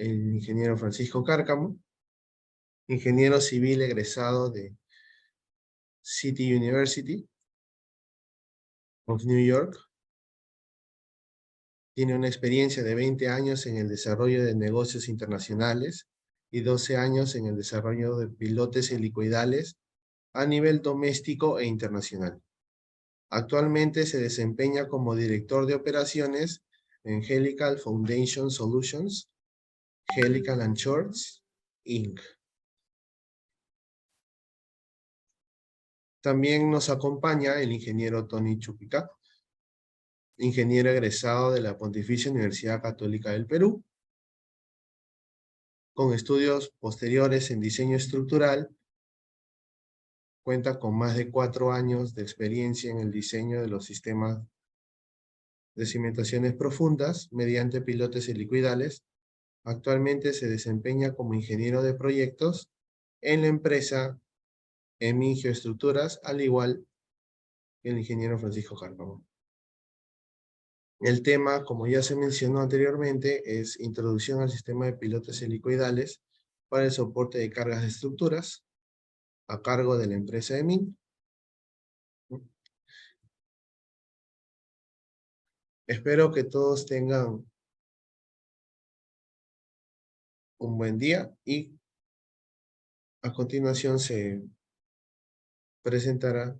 el ingeniero Francisco Cárcamo, ingeniero civil egresado de City University of New York. Tiene una experiencia de 20 años en el desarrollo de negocios internacionales y 12 años en el desarrollo de pilotes helicoidales a nivel doméstico e internacional. Actualmente se desempeña como director de operaciones en Helical Foundation Solutions, Helical and Shorts, Inc. También nos acompaña el ingeniero Tony Chupica, ingeniero egresado de la Pontificia Universidad Católica del Perú, con estudios posteriores en diseño estructural. Cuenta con más de 4 años de experiencia en el diseño de los sistemas de cimentaciones profundas mediante pilotes helicoidales. Actualmente se desempeña como ingeniero de proyectos en la empresa EMI Geoestructuras, al igual que el ingeniero Francisco Cárcamo. El tema, como ya se mencionó anteriormente, es introducción al sistema de pilotes helicoidales para el soporte de cargas de estructuras a cargo de la empresa EMI. Espero que todos tengan un buen día y a continuación se presentará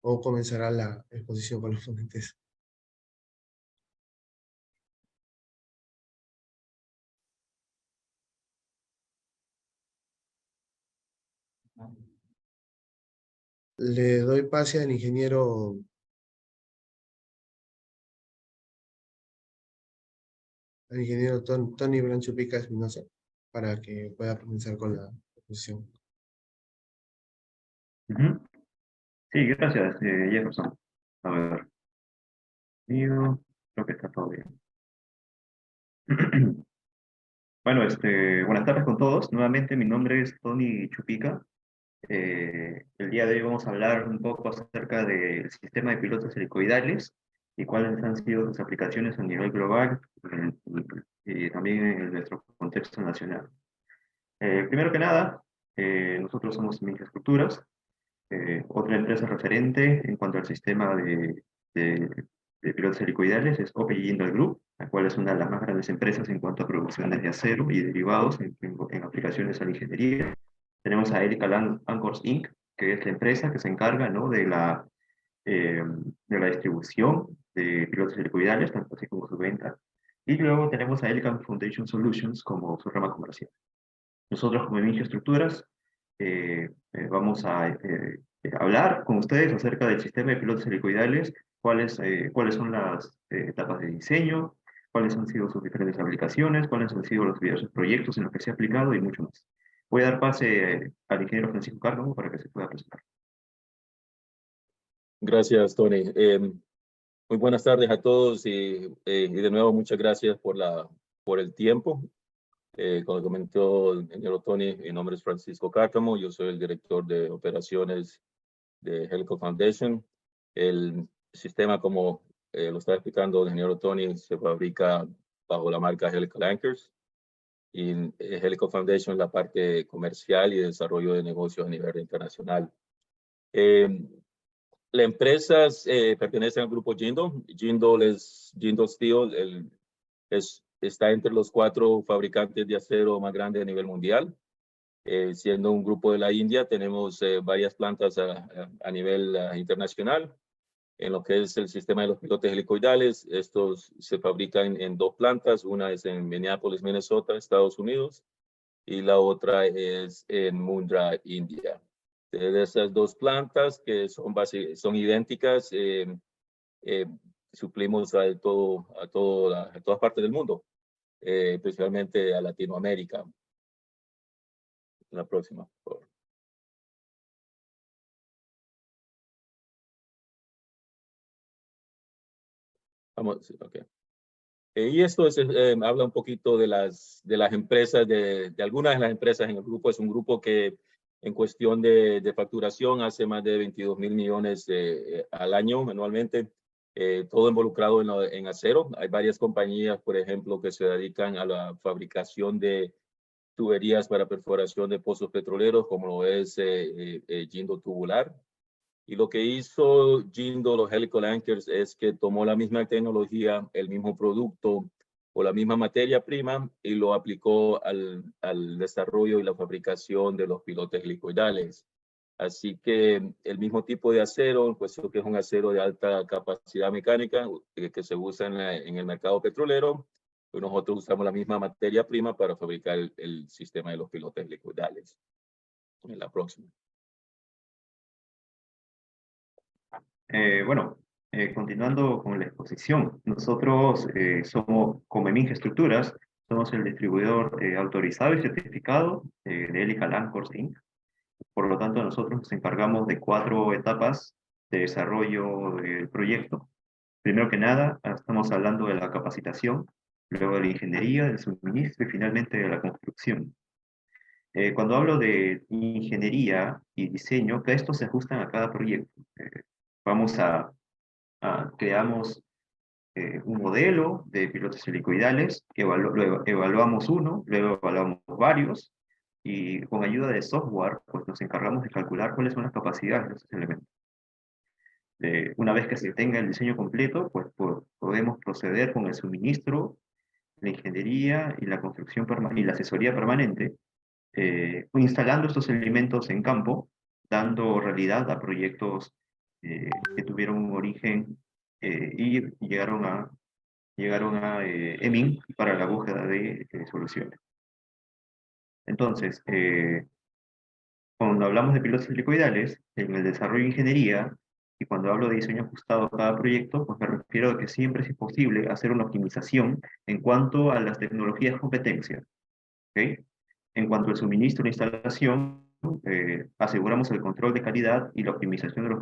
o comenzará la exposición con los ponentes. Le doy pase al ingeniero Tony Brancho Pica Espinosa para que pueda comenzar con la exposición. Sí, gracias, Jefferson. A ver, creo que está todo bien. Bueno, buenas tardes con todos. Nuevamente, mi nombre es Tony Chupica. El día de hoy vamos a hablar un poco acerca del sistema de pilotos helicoidales y cuáles han sido sus aplicaciones a nivel global y también en nuestro contexto nacional. Primero que nada, nosotros somos Microestructuras, otra empresa referente en cuanto al sistema de pilotos helicoidales es OPG Jindal Group, la cual es una de las más grandes empresas en cuanto a producciones de acero y derivados en aplicaciones a la ingeniería. Tenemos a Helical Anchors Inc., que es la empresa que se encarga, ¿no?, de la distribución de pilotos helicoidales, tanto así como su venta. Y luego tenemos a Helical Foundation Solutions como su rama comercial. Nosotros como Inicio Estructuras vamos a hablar con ustedes acerca del sistema de pilotos helicoidales, cuáles son las etapas de diseño, cuáles han sido sus diferentes aplicaciones, cuáles han sido los diversos proyectos en los que se ha aplicado y mucho más. Voy a dar pase al ingeniero Francisco Cárcamo para que se pueda presentar. Gracias, Tony. Muy buenas tardes a todos y de nuevo muchas gracias por el tiempo. Como comentó el ingeniero Tony, mi nombre es Francisco Cárcamo, yo soy el director de operaciones de Helical Foundation. El sistema, como lo está explicando el ingeniero Tony, se fabrica bajo la marca Helical Anchors, y Helical Foundation es la parte comercial y de desarrollo de negocios a nivel internacional. La empresa pertenece al grupo Jindal. Jindal Steel está entre los 4 fabricantes de acero más grandes a nivel mundial. Siendo un grupo de la India, tenemos varias plantas a nivel internacional. En lo que es el sistema de los pilotes helicoidales, estos se fabrican en 2 plantas. Una es en Minneapolis, Minnesota, Estados Unidos, y la otra es en Mundra, India. De esas 2 plantas, que son idénticas, suplimos a todas partes del mundo, principalmente a Latinoamérica. La próxima, por favor. Vamos, ok. Y esto habla un poquito de las empresas, de algunas de las empresas en el grupo. Es un grupo que en cuestión de facturación hace más de 22 mil millones al año, anualmente. todo involucrado en acero. Hay varias compañías, por ejemplo, que se dedican a la fabricación de tuberías para perforación de pozos petroleros, como lo es Jindo Tubular. Y lo que hizo Jindo, los Helical Anchors, es que tomó la misma tecnología, el mismo producto o la misma materia prima y lo aplicó al desarrollo y la fabricación de los pilotes helicoidales. Así que el mismo tipo de acero, pues que es un acero de alta capacidad mecánica que se usa en el mercado petrolero, pues nosotros usamos la misma materia prima para fabricar el sistema de los pilotes helicoidales. En la próxima. Bueno, continuando con la exposición, nosotros somos, como Eminge Estructuras, somos el distribuidor autorizado y certificado de Helical Anchors Inc. Por lo tanto, nosotros nos encargamos de 4 etapas de desarrollo del proyecto. Primero que nada, estamos hablando de la capacitación, luego de la ingeniería, del suministro y finalmente de la construcción. Cuando hablo de ingeniería y diseño, que estos se ajustan a cada proyecto. Vamos creamos un modelo de pilotos helicoidales, luego evaluamos uno, luego evaluamos varios, y con ayuda de software, pues nos encargamos de calcular cuáles son las capacidades de esos elementos. Una vez que se tenga el diseño completo, pues podemos proceder con el suministro, la ingeniería y la construcción y la asesoría permanente, instalando estos elementos en campo, dando realidad a proyectos que tuvieron un origen y llegaron a EMIN para la búsqueda de soluciones. Entonces, cuando hablamos de pilotos helicoidales, en el desarrollo de ingeniería, y cuando hablo de diseño ajustado a cada proyecto, pues me refiero a que siempre es posible hacer una optimización en cuanto a las tecnologías competencia. ¿Okay? En cuanto al suministro e instalación, aseguramos el control de calidad y la optimización de los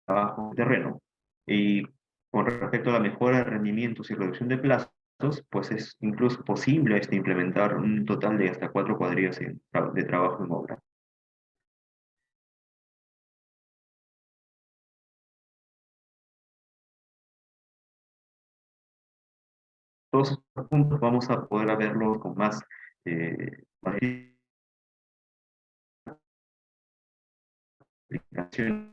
trabajos de terreno. Y con respecto a la mejora de rendimientos y reducción de plazos, pues es incluso posible implementar un total de hasta 4 cuadrillas de trabajo en obra. Todos estos puntos vamos a poder verlos con más aplicaciones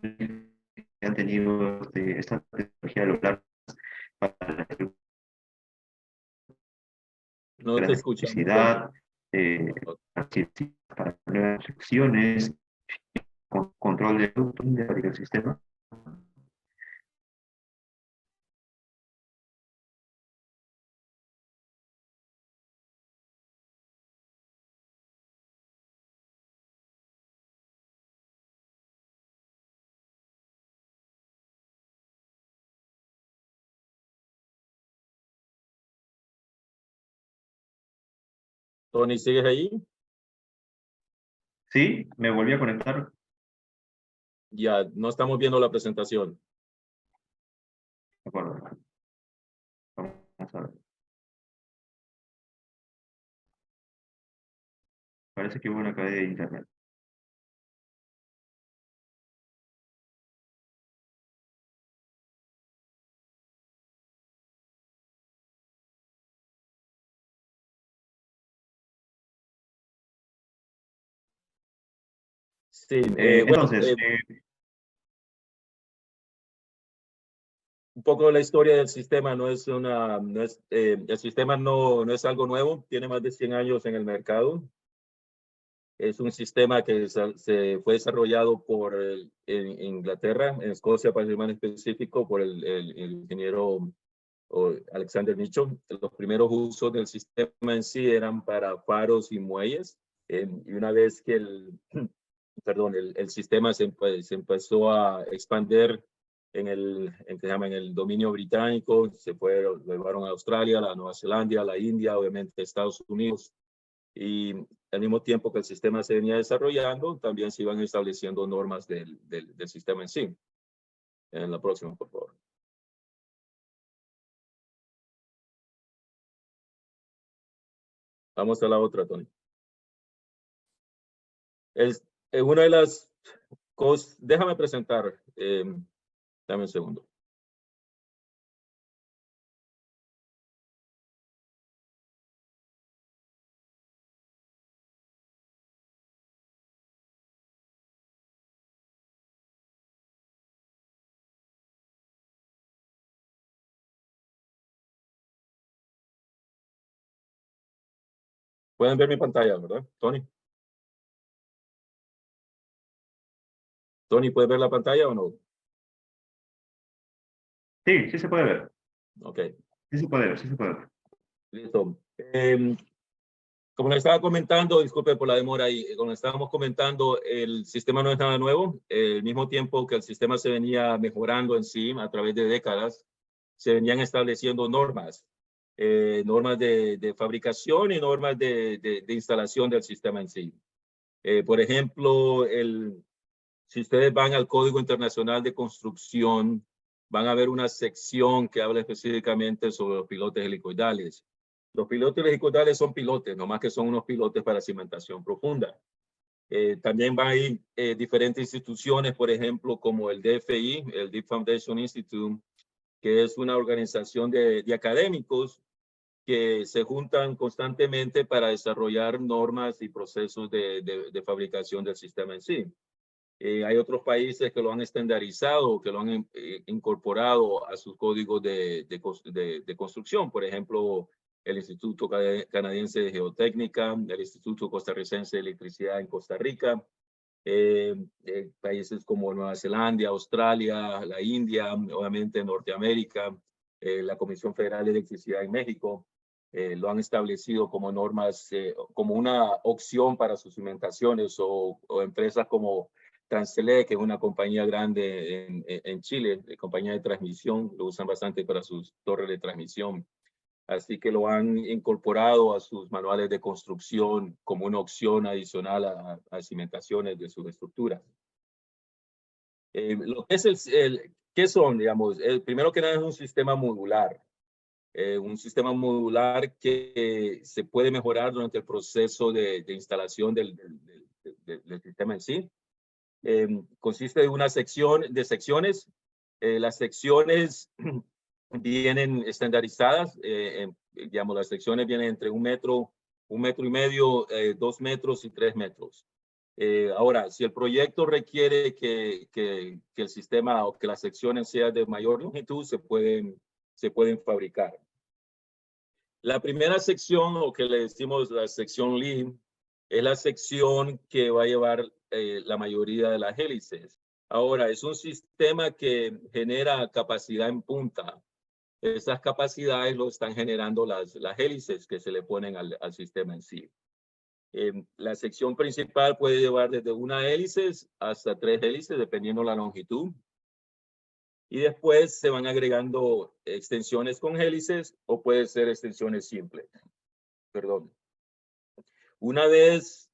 que han tenido esta tecnología de los largos para la No te escuchamos. electricidad, para nuevas instrucciones, control de del sistema. Tony, ¿sigues ahí? Sí, me volví a conectar. Ya, no estamos viendo la presentación. De acuerdo. Vamos a ver. Parece que hubo una caída de internet. Sí, Entonces, un poco la historia del sistema no es el sistema no es algo nuevo, tiene más de 100 años en el mercado. Es un sistema que se fue desarrollado en Inglaterra, en Escocia, para ser más específico, por el ingeniero Alexander Mitchell. Los primeros usos del sistema en sí eran para faros y muelles. Y una vez que el sistema se empezó a expandir en el dominio británico, lo llevaron a Australia, a Nueva Zelanda, a la India, obviamente Estados Unidos. Y al mismo tiempo que el sistema se venía desarrollando, también se iban estableciendo normas del sistema en sí. En la próxima, por favor. Vamos a la otra, Tony. Es una de las cosas, déjame presentar, dame un segundo. Pueden ver mi pantalla, ¿verdad, Tony? Tony, ¿puedes ver la pantalla o no? Sí, sí se puede ver. Ok, Sí se puede ver, sí se puede ver. listo. Como les estaba comentando, disculpe por la demora ahí, como estábamos comentando, el sistema no es nada nuevo. Al mismo tiempo que el sistema se venía mejorando en sí a través de décadas, se venían estableciendo normas, normas de fabricación y normas de instalación del sistema en sí. Por ejemplo, si ustedes van al Código Internacional de Construcción, van a ver una sección que habla específicamente sobre los pilotes helicoidales. Los pilotes helicoidales son pilotes, nomás que son unos pilotes para cimentación profunda. También va a ir diferentes instituciones, por ejemplo, como el DFI, el Deep Foundation Institute, que es una organización de académicos que se juntan constantemente para desarrollar normas y procesos de fabricación del sistema en sí. Hay otros países que lo han estandarizado, que lo han incorporado a sus códigos de construcción. Por ejemplo, el Instituto Canadiense de Geotécnica, el Instituto Costarricense de Electricidad en Costa Rica, países como Nueva Zelanda, Australia, la India, obviamente Norteamérica, la Comisión Federal de Electricidad en México, lo han establecido como normas, como una opción para sus cimentaciones o empresas como Transelec, que es una compañía grande en Chile, compañía de transmisión, lo usan bastante para sus torres de transmisión. Así que lo han incorporado a sus manuales de construcción como una opción adicional a cimentaciones de sus estructuras. Lo que es ¿qué son? Digamos, primero que nada es un sistema modular. Un sistema modular que se puede mejorar durante el proceso de instalación del sistema en sí. Consiste de una sección de secciones. Las secciones vienen estandarizadas. Digamos, las secciones vienen entre 1 metro, 1,5 metros, 2 metros y 3 metros. Ahora, si el proyecto requiere que el sistema o que las secciones sean de mayor longitud, se pueden fabricar. La primera sección, o que le decimos la sección Lean, es la sección que va a llevar la mayoría de las hélices. Ahora, es un sistema que genera capacidad en punta. Esas capacidades lo están generando las hélices que se le ponen al sistema en sí. La sección principal puede llevar desde 1 hélice hasta 3 hélices, dependiendo la longitud. Y después se van agregando extensiones con hélices o puede ser extensiones simples. Perdón. Una vez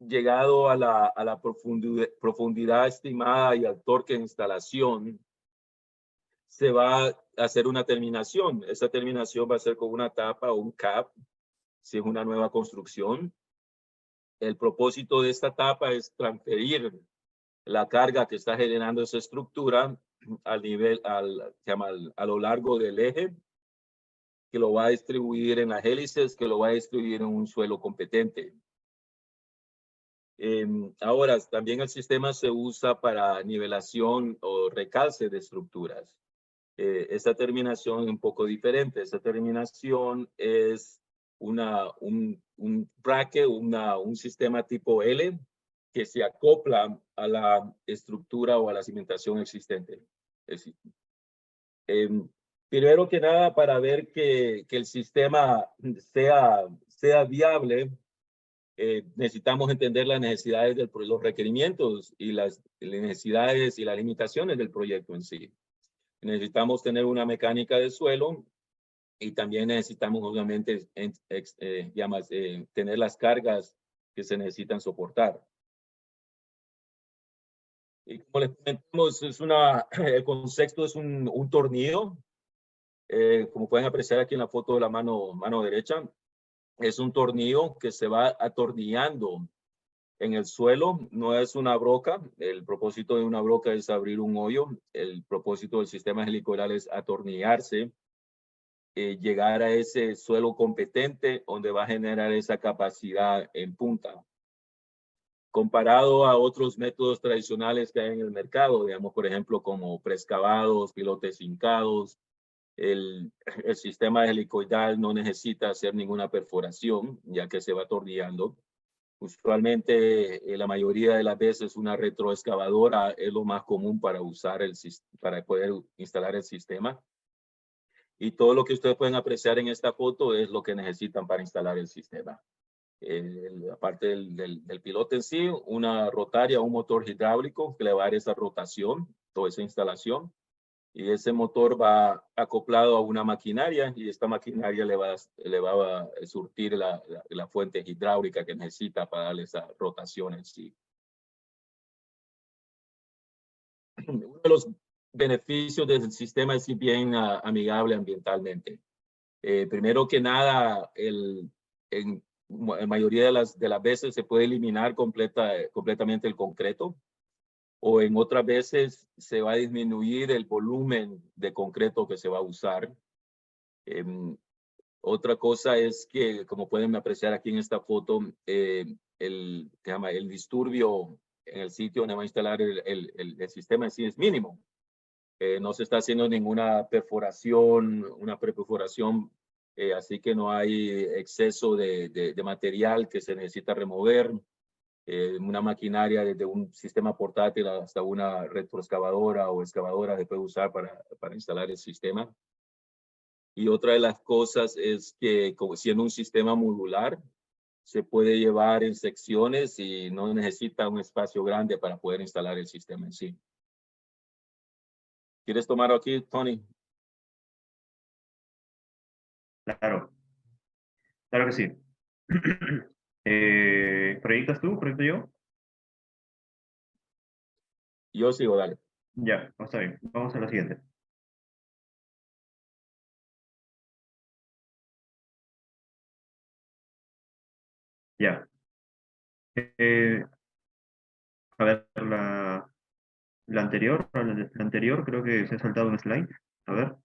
llegado a la profundidad estimada y al torque de instalación, se va a hacer una terminación. Esa terminación va a ser con una tapa o un cap, si es una nueva construcción. El propósito de esta tapa es transferir la carga que está generando esa estructura a lo largo del eje, que lo va a distribuir en las hélices, que lo va a distribuir en un suelo competente. Ahora, también el sistema se usa para nivelación o recalce de estructuras. Esta terminación es un poco diferente. Esta terminación es un bracket, un sistema tipo L que se acopla a la estructura o a la cimentación existente. Primero que nada, para ver que el sistema sea viable, necesitamos entender las necesidades los requerimientos y las necesidades y las limitaciones del proyecto en sí. Necesitamos tener una mecánica de suelo y también necesitamos obviamente tener las cargas que se necesitan soportar. Y como les comentamos, el concepto es un tornillo. Como pueden apreciar aquí en la foto de la mano derecha, es un tornillo que se va atornillando en el suelo. No es una broca. El propósito de una broca es abrir un hoyo. El propósito del sistema helicoidal es atornillarse, llegar a ese suelo competente donde va a generar esa capacidad en punta. Comparado a otros métodos tradicionales que hay en el mercado, digamos, por ejemplo, como preexcavados, pilotes hincados, el sistema helicoidal no necesita hacer ninguna perforación, ya que se va atornillando. Usualmente, la mayoría de las veces, una retroexcavadora es lo más común para usar para poder instalar el sistema. Y todo lo que ustedes pueden apreciar en esta foto es lo que necesitan para instalar el sistema. Aparte del piloto en sí, una rotaria, un motor hidráulico que le va a dar esa rotación, toda esa instalación. Y ese motor va acoplado a una maquinaria y esta maquinaria le va a surtir la fuente hidráulica que necesita para darle esa rotación en sí. Uno de los beneficios del sistema es bien amigable ambientalmente. Primero que nada, en la mayoría de las veces se puede eliminar completamente el concreto, o en otras veces se va a disminuir el volumen de concreto que se va a usar. Otra cosa es que, como pueden apreciar aquí en esta foto, el disturbio en el sitio donde va a instalar el sistema en sí es mínimo. No se está haciendo ninguna perforación, una preperforación, así que no hay exceso de material que se necesita remover. Una maquinaria desde un sistema portátil hasta una retroexcavadora o excavadora se puede usar para instalar el sistema. Y otra de las cosas es que, como siendo un sistema modular, se puede llevar en secciones y no necesita un espacio grande para poder instalar el sistema en sí. ¿Quieres tomar aquí, Tony? Claro, claro que sí. ¿Proyectas tú? ¿Proyecto yo? Yo sigo, dale. Ya, está bien. Vamos a la siguiente. Ya. Eh, a ver, la anterior creo que se ha saltado un slide. A ver.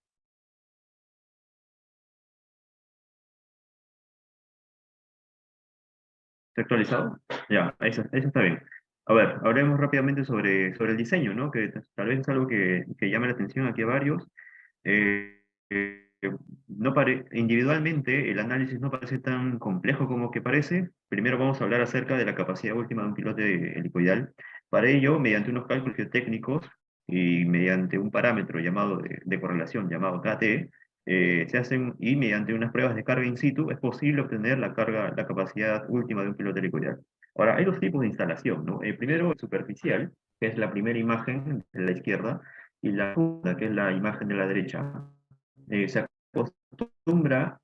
¿Está actualizado? Ya, eso está bien. A ver, hablemos rápidamente sobre el diseño, ¿no? Que tal vez es algo que llama la atención aquí a varios. Eh, eh, Individualmente el análisis no parece tan complejo como que parece. Primero vamos a hablar acerca de la capacidad última de un pilote helicoidal. Para ello, mediante unos cálculos técnicos y mediante un parámetro llamado de correlación llamado KT, se hacen y mediante unas pruebas de carga in situ es posible obtener la capacidad última de un piloto helicoidal. Ahora, hay dos tipos de instalación, ¿no? El primero es superficial, que es la primera imagen de la izquierda, y la segunda, que es la imagen de la derecha. Se acostumbra,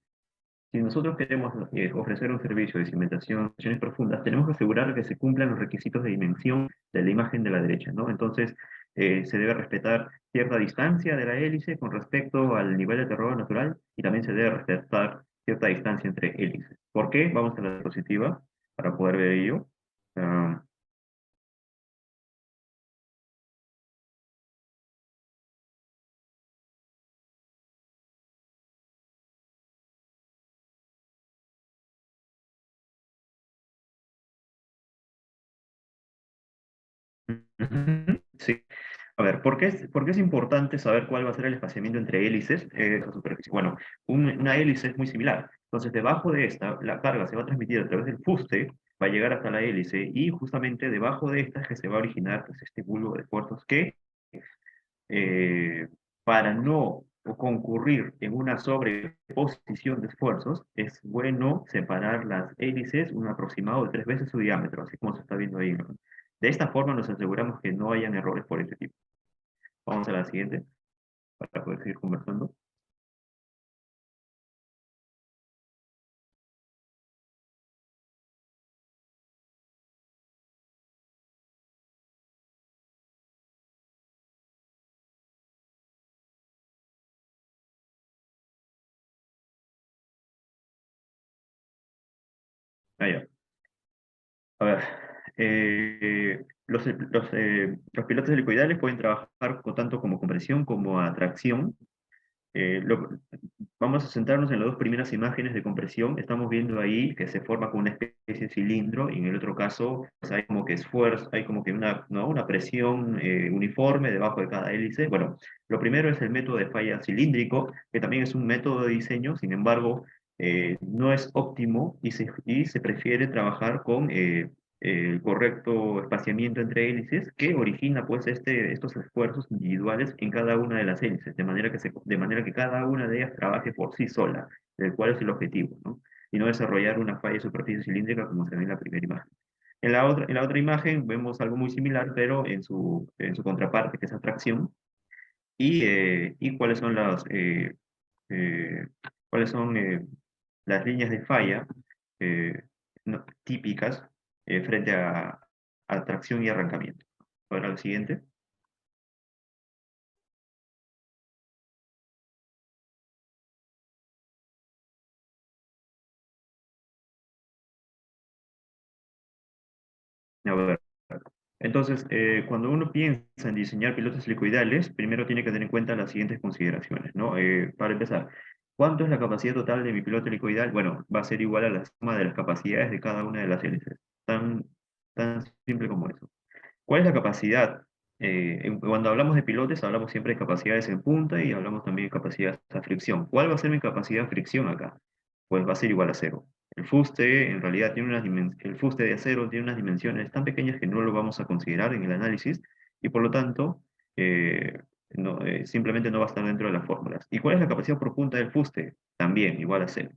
si nosotros queremos ofrecer un servicio de cimentación profundas, tenemos que asegurar que se cumplan los requisitos de dimensión de la imagen de la derecha, ¿no? Entonces, se debe respetar cierta distancia de la hélice con respecto al nivel de terreno natural y también se debe respetar cierta distancia entre hélices. ¿Por qué? Vamos a la diapositiva para poder ver ello. Ah, sí. A ver, por qué es importante saber cuál va a ser el espaciamiento entre hélices? Esa superficie. Bueno, una hélice es muy similar. Entonces, debajo de esta, la carga se va a transmitir a través del fuste, va a llegar hasta la hélice y justamente debajo de esta es que se va a originar pues, este bulbo de esfuerzos que, eh, para no concurrir en una sobreposición de esfuerzos, es bueno separar las hélices un aproximado de 3 veces su diámetro, así como se está viendo ahí, ¿no? De esta forma nos aseguramos que no hayan errores por este tipo. Vamos a la siguiente para poder seguir conversando. Ah, ya. A ver, los pilotos helicoidales pueden trabajar tanto como compresión como atracción. vamos a centrarnos en las dos primeras imágenes de compresión. Estamos viendo ahí que se forma con una especie de cilindro, y en el otro caso pues hay como que esfuerzo, hay como que una, ¿no? una presión uniforme debajo de cada hélice. Bueno, lo primero es el método de falla cilíndrico, que también es un método de diseño, sin embargo, no es óptimo y se prefiere trabajar con el correcto espaciamiento entre hélices que origina pues estos esfuerzos individuales en cada una de las hélices, de manera que cada una de ellas trabaje por sí sola, el cual es el objetivo, ¿no? Y no desarrollar una falla de superficie cilíndrica como se ve en la primera imagen. En la otra imagen vemos algo muy similar, pero en su contraparte, que es atracción, y eh, cuáles son las líneas de falla eh, típicas frente a tracción y arrancamiento. Ahora lo siguiente. A ver, entonces, cuando uno piensa en diseñar pilotos helicoidales, primero tiene que tener en cuenta las siguientes consideraciones, ¿no? Para empezar, ¿cuánto es la capacidad total de mi piloto helicoidal? Bueno, va a ser igual a la suma de las capacidades de cada una de las hélices. Tan simple como eso. ¿Cuál es la capacidad? Cuando hablamos de pilotes, hablamos siempre de capacidades en punta y hablamos también de capacidades a fricción. ¿Cuál va a ser mi capacidad de fricción acá? Pues va a ser igual a cero. El fuste, en realidad, el fuste de acero tiene unas dimensiones tan pequeñas que no lo vamos a considerar en el análisis y por lo tanto, eh, simplemente no va a estar dentro de las fórmulas. ¿Y cuál es la capacidad por punta del fuste? También igual a cero.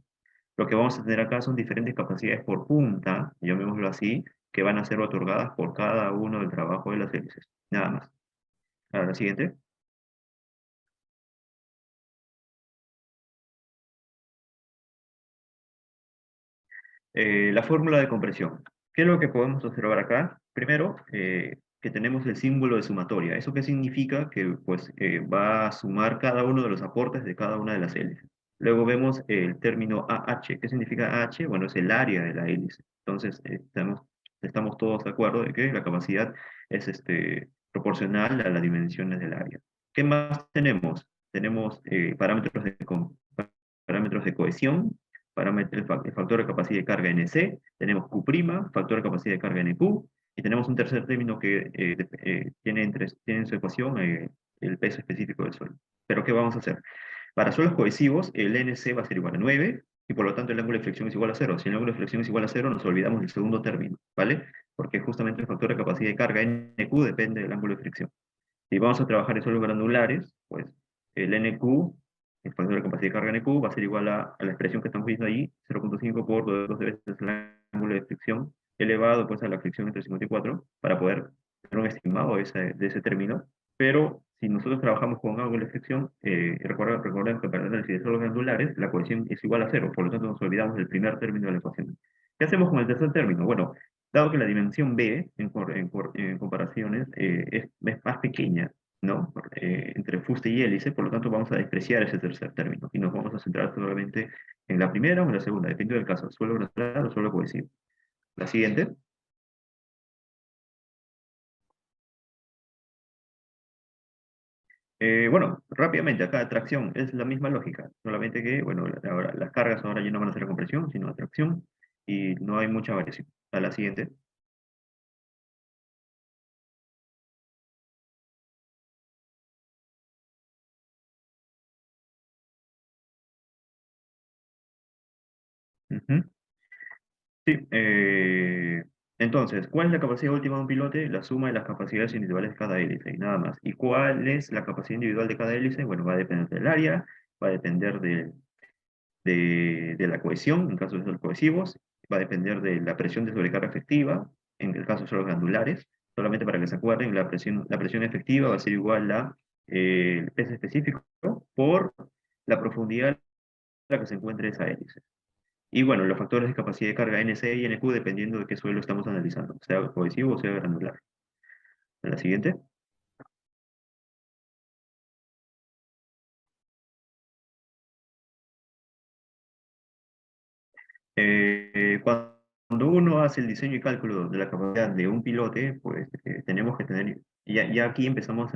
Lo que vamos a tener acá son diferentes capacidades por punta, llamémoslo así, que van a ser otorgadas por cada uno del trabajo de las hélices. Nada más. Ahora, la siguiente. La fórmula de compresión. ¿Qué es lo que podemos observar acá? Primero, que tenemos el símbolo de sumatoria. ¿Eso qué significa? Que pues, va a sumar cada uno de los aportes de cada una de las hélices. Luego vemos el término AH. ¿Qué significa AH? Bueno, es el área de la hélice. Entonces, estamos todos de acuerdo de que la capacidad es proporcional a las dimensiones del área. ¿Qué más tenemos? Tenemos parámetros de cohesión, el factor de capacidad de carga NC, tenemos Q', factor de capacidad de carga NQ, y tenemos un tercer término que tiene en su ecuación el peso específico del suelo. Pero ¿qué vamos a hacer? Para suelos cohesivos, el NC va a ser igual a 9, y por lo tanto el ángulo de flexión es igual a 0. Si el ángulo de flexión es igual a 0, nos olvidamos del segundo término, ¿vale? Porque justamente el factor de capacidad de carga NQ depende del ángulo de flexión. Si vamos a trabajar en suelos granulares, pues el NQ, el factor de capacidad de carga NQ, va a ser igual a la expresión que estamos viendo ahí, 0.5 por 2 veces el ángulo de fricción, elevado pues a la fricción entre 54, para poder tener un estimado de ese término. Pero si nosotros trabajamos con ángulo de fricción, recordemos que para el análisis de suelos glandulares, la cohesión es igual a 0, por lo tanto nos olvidamos del primer término de la ecuación. ¿Qué hacemos con el tercer término? Bueno, dado que la dimensión B en comparaciones es más pequeña, ¿no? Entre fuste y hélice, por lo tanto vamos a despreciar ese tercer término y nos vamos a centrar solamente en la primera o en la segunda, dependiendo del caso, suelo granular o suelo cohesivo. La siguiente. Bueno, rápidamente, acá tracción es la misma lógica, solamente que, bueno, ahora, las cargas ahora ya no van a ser a compresión, sino a tracción, y no hay mucha variación. A la siguiente. Ujú. Sí, entonces, ¿cuál es la capacidad última de un pilote? La suma de las capacidades individuales de cada hélice y nada más. ¿Y cuál es la capacidad individual de cada hélice? Bueno, va a depender del área, va a depender de la cohesión, en caso de ser cohesivos, va a depender de la presión de sobrecarga efectiva, en el caso de los glandulares. Solamente para que se acuerden, la presión efectiva va a ser igual a el peso específico por la profundidad a la que se encuentre esa hélice. Y bueno, los factores de capacidad de carga NC y NQ dependiendo de qué suelo estamos analizando, sea cohesivo o sea granular. En la siguiente. Cuando uno hace el diseño y cálculo de la capacidad de un pilote, pues tenemos que tener, ya aquí empezamos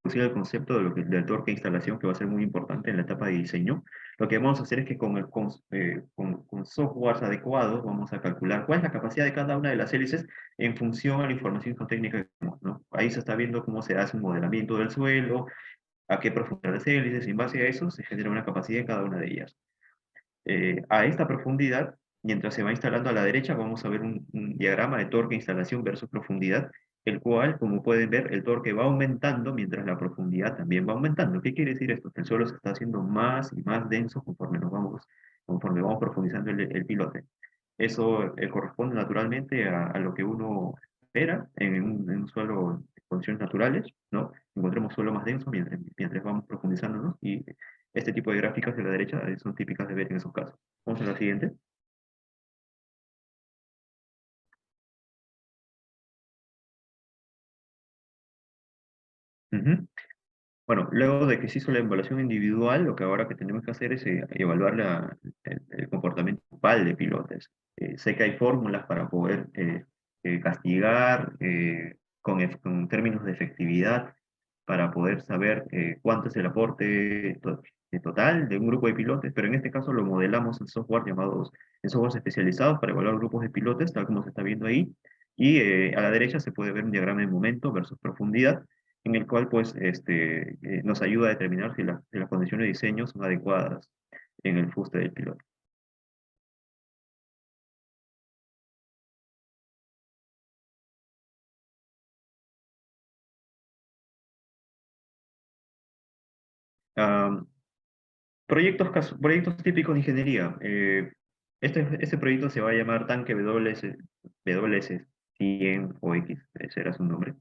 el concepto de del torque de instalación, que va a ser muy importante en la etapa de diseño. Lo que vamos a hacer es que con softwares adecuados vamos a calcular cuál es la capacidad de cada una de las hélices en función a la información técnica que tenemos, ¿no? Ahí se está viendo cómo se hace un modelamiento del suelo, a qué profundidad las hélices, y en base a eso se genera una capacidad en cada una de ellas. A esta profundidad, mientras se va instalando a la derecha, vamos a ver un diagrama de torque, instalación versus profundidad, el cual, como pueden ver, el torque va aumentando mientras la profundidad también va aumentando. ¿Qué quiere decir esto? Que el suelo se está haciendo más y más denso conforme vamos profundizando el pilote. Eso corresponde naturalmente a lo que uno espera en un suelo en condiciones naturales, ¿no? Encontremos suelo más denso mientras vamos profundizando, ¿no? Y este tipo de gráficas de la derecha son típicas de ver en esos casos. Vamos a la siguiente. Ujú. Bueno, luego de que se hizo la evaluación individual, lo que ahora que tenemos que hacer es evaluar el comportamiento grupal de pilotes. Sé que hay fórmulas para poder castigar con términos de efectividad, para poder saber cuánto es el aporte total de un grupo de pilotes, pero en este caso lo modelamos en softwares especializados para evaluar grupos de pilotes, tal como se está viendo ahí, y a la derecha se puede ver un diagrama de momento versus profundidad, en el cual pues, nos ayuda a determinar si las condiciones de diseño son adecuadas en el fuste del piloto. Am, proyectos típicos de ingeniería. Este proyecto se va a llamar tanque WS100 o X, ese era su nombre.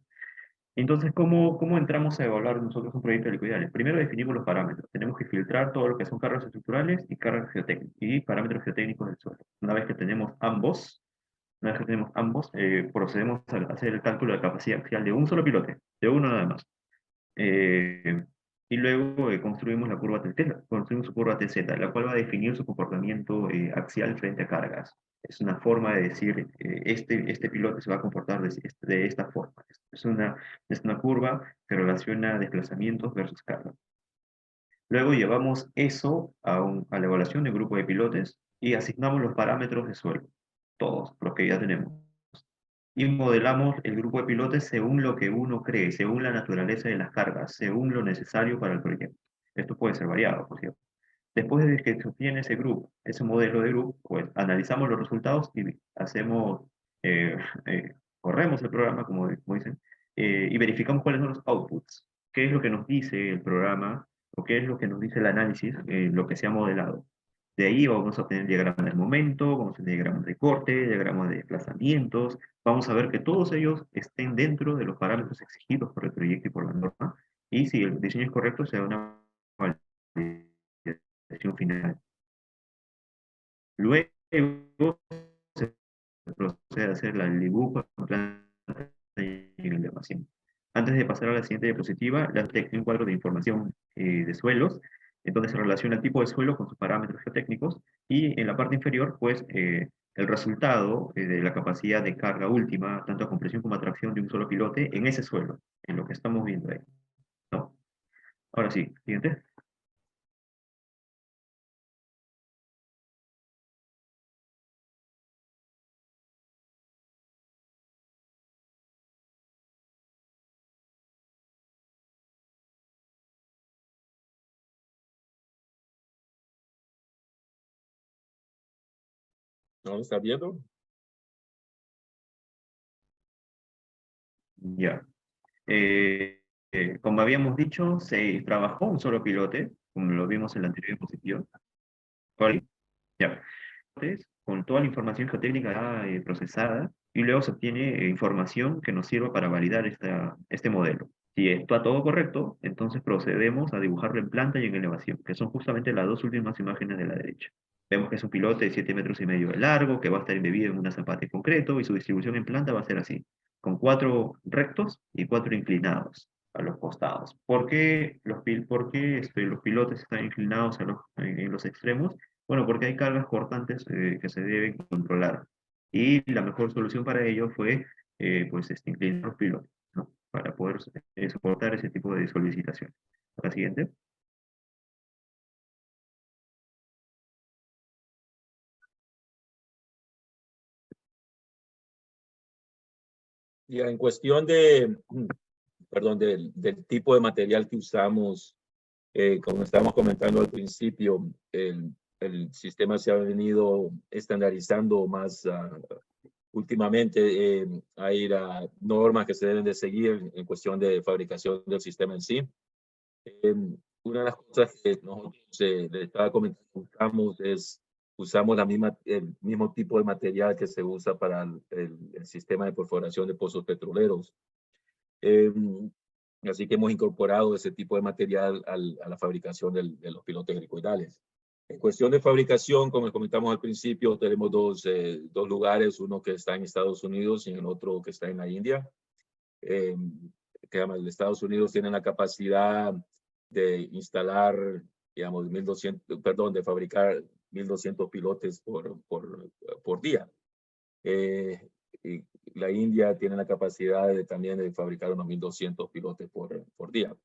Entonces, ¿cómo entramos a evaluar nosotros un proyecto de liquidales? Primero definimos los parámetros. Tenemos que filtrar todo lo que son cargas estructurales y cargas geotécnicas y parámetros geotécnicos del suelo. Una vez que tenemos ambos, procedemos a hacer el cálculo de capacidad axial de un solo pilote, de uno nada más. Eh, y luego construimos su curva TZ, la cual va a definir su comportamiento axial frente a cargas. Es una forma de decir, este piloto se va a comportar de esta forma. Es una curva que relaciona desplazamientos versus cargas. Luego llevamos eso a la evaluación de un grupo de pilotes y asignamos los parámetros de suelo, todos los que ya tenemos. Y modelamos el grupo de pilotes según lo que uno cree, según la naturaleza de las cargas, según lo necesario para el proyecto. Esto puede ser variado, por cierto. Después de que se obtiene ese modelo de grupo, pues analizamos los resultados y eh, eh, corremos el programa, como dicen, y verificamos cuáles son los outputs, qué es lo que nos dice el programa o qué es lo que nos dice el análisis, lo que se ha modelado. De ahí vamos a obtener diagramas del momento, vamos a tener diagramas de corte, diagramas de desplazamientos, vamos a ver que todos ellos estén dentro de los parámetros exigidos por el proyecto y por la norma, y si el diseño es correcto, se da una validación final. Luego se procede a hacer la dibujo en planta y en elevación. Antes de pasar a la siguiente diapositiva, les tengo un cuadro de información de suelos, en donde se relaciona el tipo de suelo con sus parámetros geotécnicos, y en la parte inferior, pues, el resultado de la capacidad de carga última, tanto a compresión como a tracción de un solo pilote, en ese suelo, en lo que estamos viendo ahí, ¿no? Ahora sí, siguiente. ¿No lo está viendo? Ya. Eh, como habíamos dicho, se trabajó un solo pilote, como lo vimos en la anterior diapositiva. ¿Vale? Ya. Entonces, con toda la información geotécnica ya, procesada, y luego se obtiene información que nos sirva para validar este modelo. Si está todo correcto, entonces procedemos a dibujarlo en planta y en elevación, que son justamente las dos últimas imágenes de la derecha. Vemos que es un pilote de 7,5 metros de largo, que va a estar embebido en una zapata en concreto, y su distribución en planta va a ser así, con 4 rectos y 4 inclinados a los costados. ¿Por qué los pilotes están inclinados en los extremos? Bueno, porque hay cargas cortantes que se deben controlar. Y la mejor solución para ello fue, pues, inclinar los pilotes, ¿no? para poder soportar ese tipo de solicitaciones. La siguiente. Ya en cuestión de, perdón, del tipo de material que usamos, como estábamos comentando al principio, el sistema se ha venido estandarizando más últimamente. Hay normas que se deben de seguir en cuestión de fabricación del sistema en sí. Una de las cosas que nosotros le estaba comentando es usamos el mismo tipo de material que se usa para el sistema de perforación de pozos petroleros. Así que hemos incorporado ese tipo de material a la fabricación de los pilotes helicoidales. En cuestión de fabricación, como comentamos al principio, tenemos dos lugares, uno que está en Estados Unidos y el otro que está en la India. Que en Estados Unidos tienen la capacidad de instalar, digamos, 1.200, perdón, de fabricar 1.200 pilotes por día. Y la India tiene la capacidad también de fabricar unos 1.200 pilotes por día.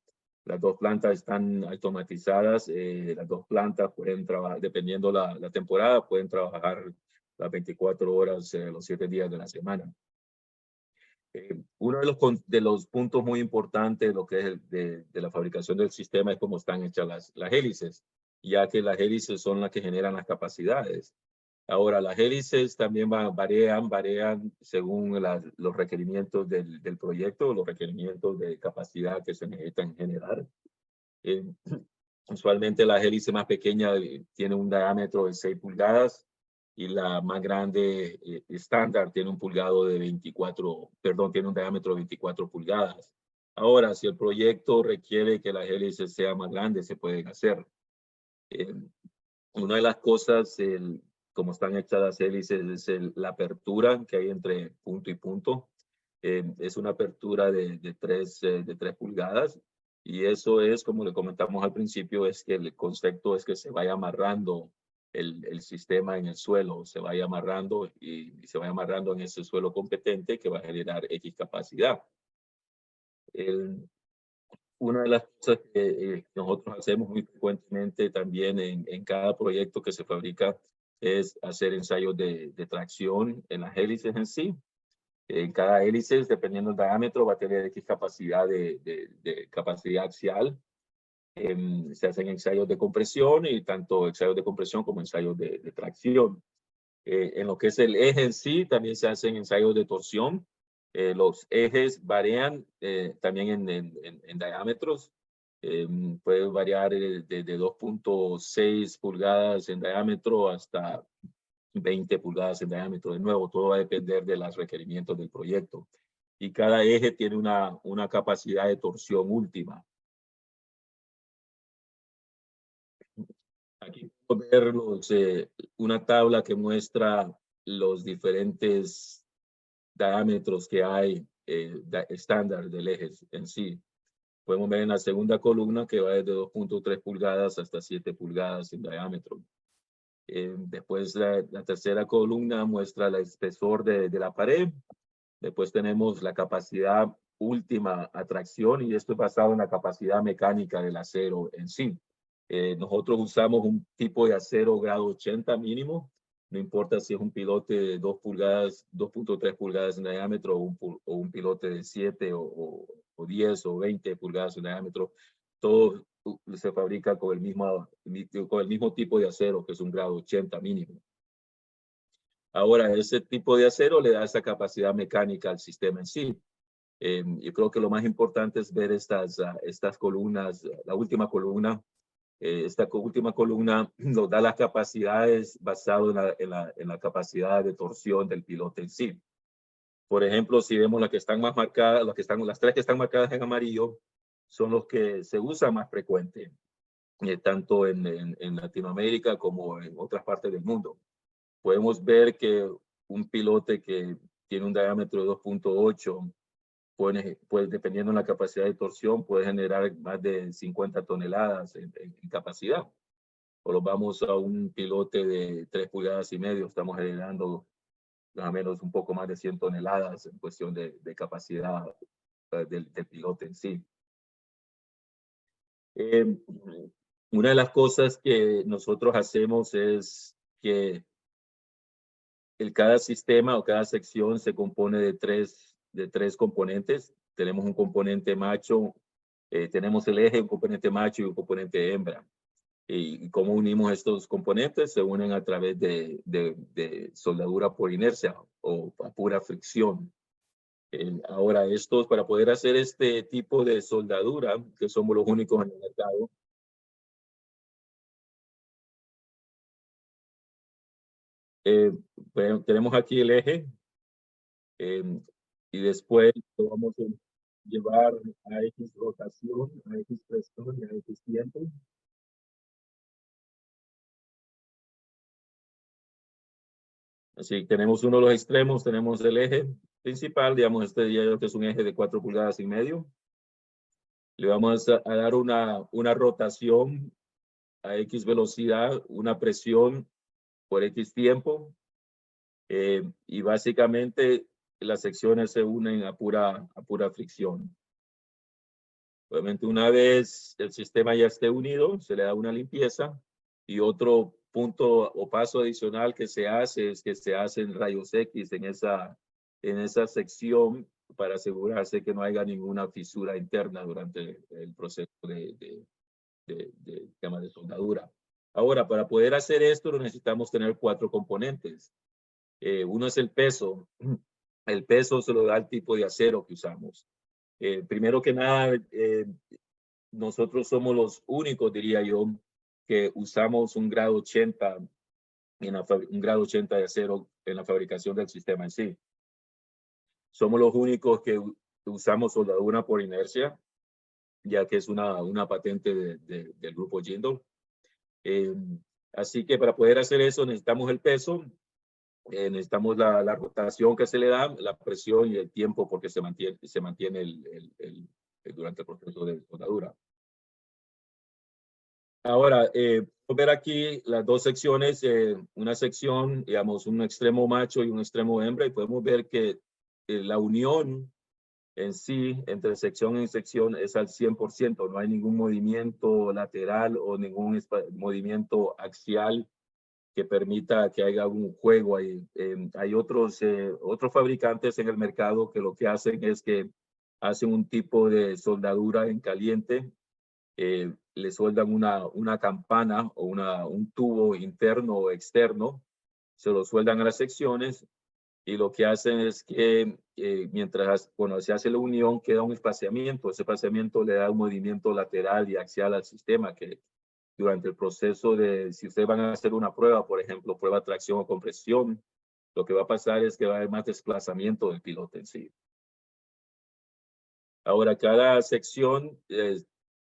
Las dos plantas están automatizadas. Las dos plantas pueden trabajar, dependiendo la temporada, pueden trabajar las 24 horas, los 7 días de la semana. Uno de los puntos muy importantes lo que es de la fabricación del sistema es cómo están hechas las hélices, ya que las hélices son las que generan las capacidades. Ahora, las hélices también varían según los requerimientos del proyecto, los requerimientos de capacidad que se necesitan generar. Usualmente la hélice más pequeña tiene un diámetro de 6 pulgadas y la más grande estándar tiene un diámetro de 24 pulgadas. Ahora, si el proyecto requiere que las hélices sean más grandes, se pueden hacer. Una de las cosas, como están hechas las hélices, es la apertura que hay entre punto y punto. Es una apertura de 3 pulgadas. Y eso es, como le comentamos al principio, es que el concepto es que se vaya amarrando el sistema en el suelo, se vaya amarrando y se vaya amarrando en ese suelo competente que va a generar X capacidad. Una de las cosas que nosotros hacemos muy frecuentemente también en cada proyecto que se fabrica es hacer ensayos de tracción en las hélices en sí. En cada hélice, dependiendo del diámetro, va a tener X capacidad de capacidad axial. Se hacen ensayos de compresión y tanto ensayos de compresión como ensayos de tracción. En lo que es el eje en sí, también se hacen ensayos de torsión. Los ejes varían también en diámetros. Puede variar de 2.6 pulgadas en diámetro hasta 20 pulgadas en diámetro. De nuevo, todo va a depender de los requerimientos del proyecto. Y cada eje tiene una capacidad de torsión última. Aquí podemos ver una tabla que muestra los diferentes diámetros que hay estándar del eje en sí. Podemos ver en la segunda columna que va desde 2.3 pulgadas hasta 7 pulgadas en diámetro. Después la tercera columna muestra el espesor de la pared. Después tenemos la capacidad última atracción y esto es basado en la capacidad mecánica del acero en sí. Nosotros usamos un tipo de acero grado 80 mínimo. No importa si es un pilote de 2 pulgadas, 2.3 pulgadas en diámetro o un pilote de 7 o 10 o 20 pulgadas en diámetro. Todo se fabrica con el mismo tipo de acero, que es un grado 80 mínimo. Ahora, ese tipo de acero le da esa capacidad mecánica al sistema en sí. Yo creo que lo más importante es ver estas columnas. La última columna, esta última columna nos da las capacidades basado en la capacidad de torsión del piloto en sí. Por ejemplo, si vemos las que están más marcadas, las 3 que están marcadas en amarillo, son los que se usan más frecuente, tanto en Latinoamérica como en otras partes del mundo. Podemos ver que un pilote que tiene un diámetro de 2.8, pues dependiendo de la capacidad de torsión, puede generar más de 50 toneladas en capacidad. O lo vamos a un pilote de 3 pulgadas y medio, estamos generando más o menos un poco más de 100 toneladas en cuestión de capacidad del pilote en sí. Una de las cosas que nosotros hacemos es que cada sistema o cada sección se compone de tres componentes. Tenemos un componente macho, tenemos el eje, un componente macho y un componente hembra. ¿Y cómo unimos estos componentes? Se unen a través de soldadura por inercia o a pura fricción. Ahora, para poder hacer este tipo de soldadura, que somos los únicos en el mercado, bueno, tenemos aquí el eje y después lo vamos a llevar a X rotación, a X presión y a X tiempo. Así, tenemos uno de los extremos, tenemos el eje principal, digamos, este día que es un eje de 4,5 pulgadas. Le vamos a dar una rotación a X velocidad, una presión por X tiempo, y básicamente las secciones se unen a pura fricción. Obviamente, una vez el sistema ya esté unido, se le da una limpieza, y otro punto o paso adicional que se hace es que se hacen rayos X en esa sección para asegurarse que no haya ninguna fisura interna durante el proceso de soldadura. Ahora, para poder hacer esto necesitamos tener 4 componentes. Uno es el peso. El peso se lo da el tipo de acero que usamos. Primero que nada, nosotros somos los únicos, diría yo, que usamos un grado 80 de acero en la fabricación del sistema en sí. Somos los únicos que usamos soldadura por inercia, ya que es una patente del grupo Jindal. Así que para poder hacer eso necesitamos el peso, necesitamos la rotación que se le da, la presión y el tiempo porque se mantiene durante el proceso de soldadura. Ahora, ver aquí las dos secciones, una sección, digamos, un extremo macho y un extremo hembra, y podemos ver que la unión en sí, entre sección y sección, es al 100%. No hay ningún movimiento lateral o ningún movimiento axial que permita que haya un juego ahí. Hay otros fabricantes en el mercado que lo que hacen es que hacen un tipo de soldadura en caliente, le sueldan una campana o un tubo interno o externo, se lo sueldan a las secciones y lo que hacen es que cuando se hace la unión queda un espaciamiento. Ese espaciamiento le da un movimiento lateral y axial al sistema que durante el proceso si ustedes van a hacer una prueba, por ejemplo, prueba de tracción o compresión, lo que va a pasar es que va a haber más desplazamiento del piloto en sí. Ahora, cada sección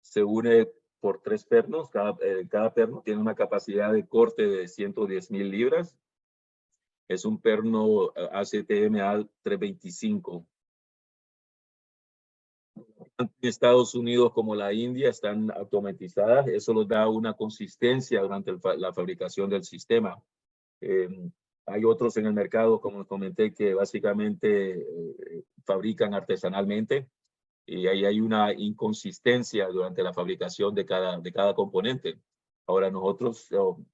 se une por 3 pernos. Cada perno tiene una capacidad de corte de 110,000 libras. Es un perno ACTM A325. En Estados Unidos como la India están automatizadas. Eso les da una consistencia durante la fabricación del sistema. Hay otros en el mercado, como les comenté, que básicamente fabrican artesanalmente. Y ahí hay una inconsistencia durante la fabricación de cada componente. Ahora nosotros,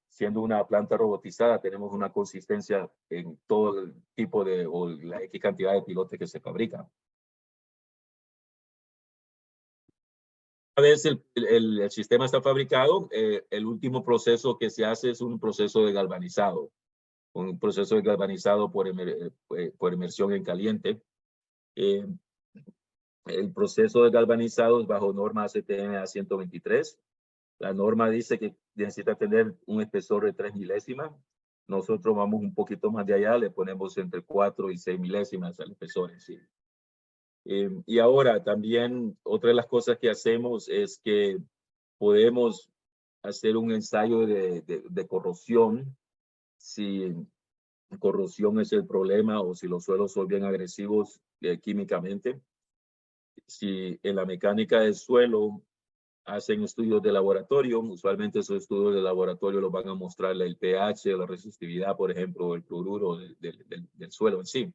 siendo una planta robotizada, tenemos una consistencia en todo el tipo o la X cantidad de pilotes que se fabrican. Una vez el sistema está fabricado, el último proceso que se hace es un proceso de galvanizado. Un proceso de galvanizado por inmersión en caliente. El proceso de galvanizado es bajo norma ACTM A123. La norma dice que necesita tener un espesor de 3 milésimas. Nosotros vamos un poquito más de allá, le ponemos entre 4 y 6 milésimas al espesor en sí. Y ahora también otra de las cosas que hacemos es que podemos hacer un ensayo de corrosión. Si corrosión es el problema o si los suelos son bien agresivos químicamente. Si en la mecánica del suelo hacen estudios de laboratorio, usualmente esos estudios de laboratorio los van a mostrar el pH, la resistividad, por ejemplo, el cloruro del suelo en sí.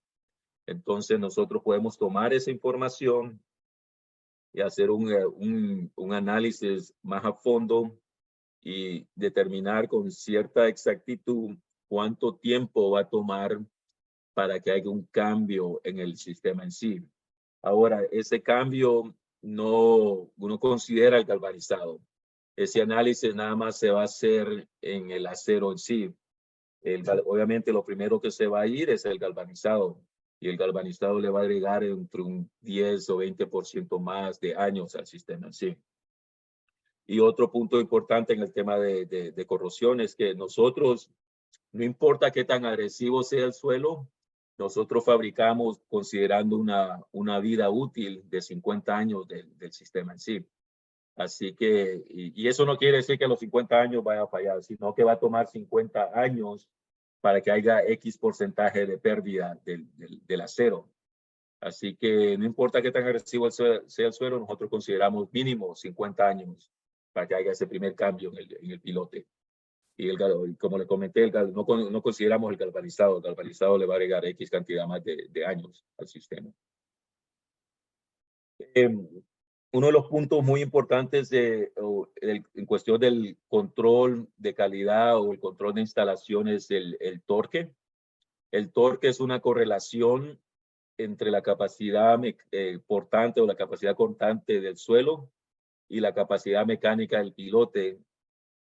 Entonces nosotros podemos tomar esa información y hacer un análisis más a fondo y determinar con cierta exactitud cuánto tiempo va a tomar para que haya un cambio en el sistema en sí. Ahora, ese cambio no considera el galvanizado. Ese análisis nada más se va a hacer en el acero en sí. Obviamente lo primero que se va a ir es el galvanizado, y el galvanizado le va a agregar entre un 10 o 20% más de años al sistema en sí. Y otro punto importante en el tema de corrosión es que nosotros, no importa qué tan agresivo sea el suelo, nosotros fabricamos considerando una vida útil de 50 años del sistema en sí. Así que, y eso no quiere decir que a los 50 años vaya a fallar, sino que va a tomar 50 años para que haya X porcentaje de pérdida del acero. Así que no importa qué tan agresivo sea el suelo, nosotros consideramos mínimo 50 años para que haya ese primer cambio en el pilote. Y como le comenté, no consideramos el galvanizado. El galvanizado le va a agregar X cantidad más de años al sistema. Uno de los puntos muy importantes en cuestión del control de calidad o el control de instalación es el torque. El torque es una correlación entre la capacidad portante o la capacidad constante del suelo y la capacidad mecánica del pilote,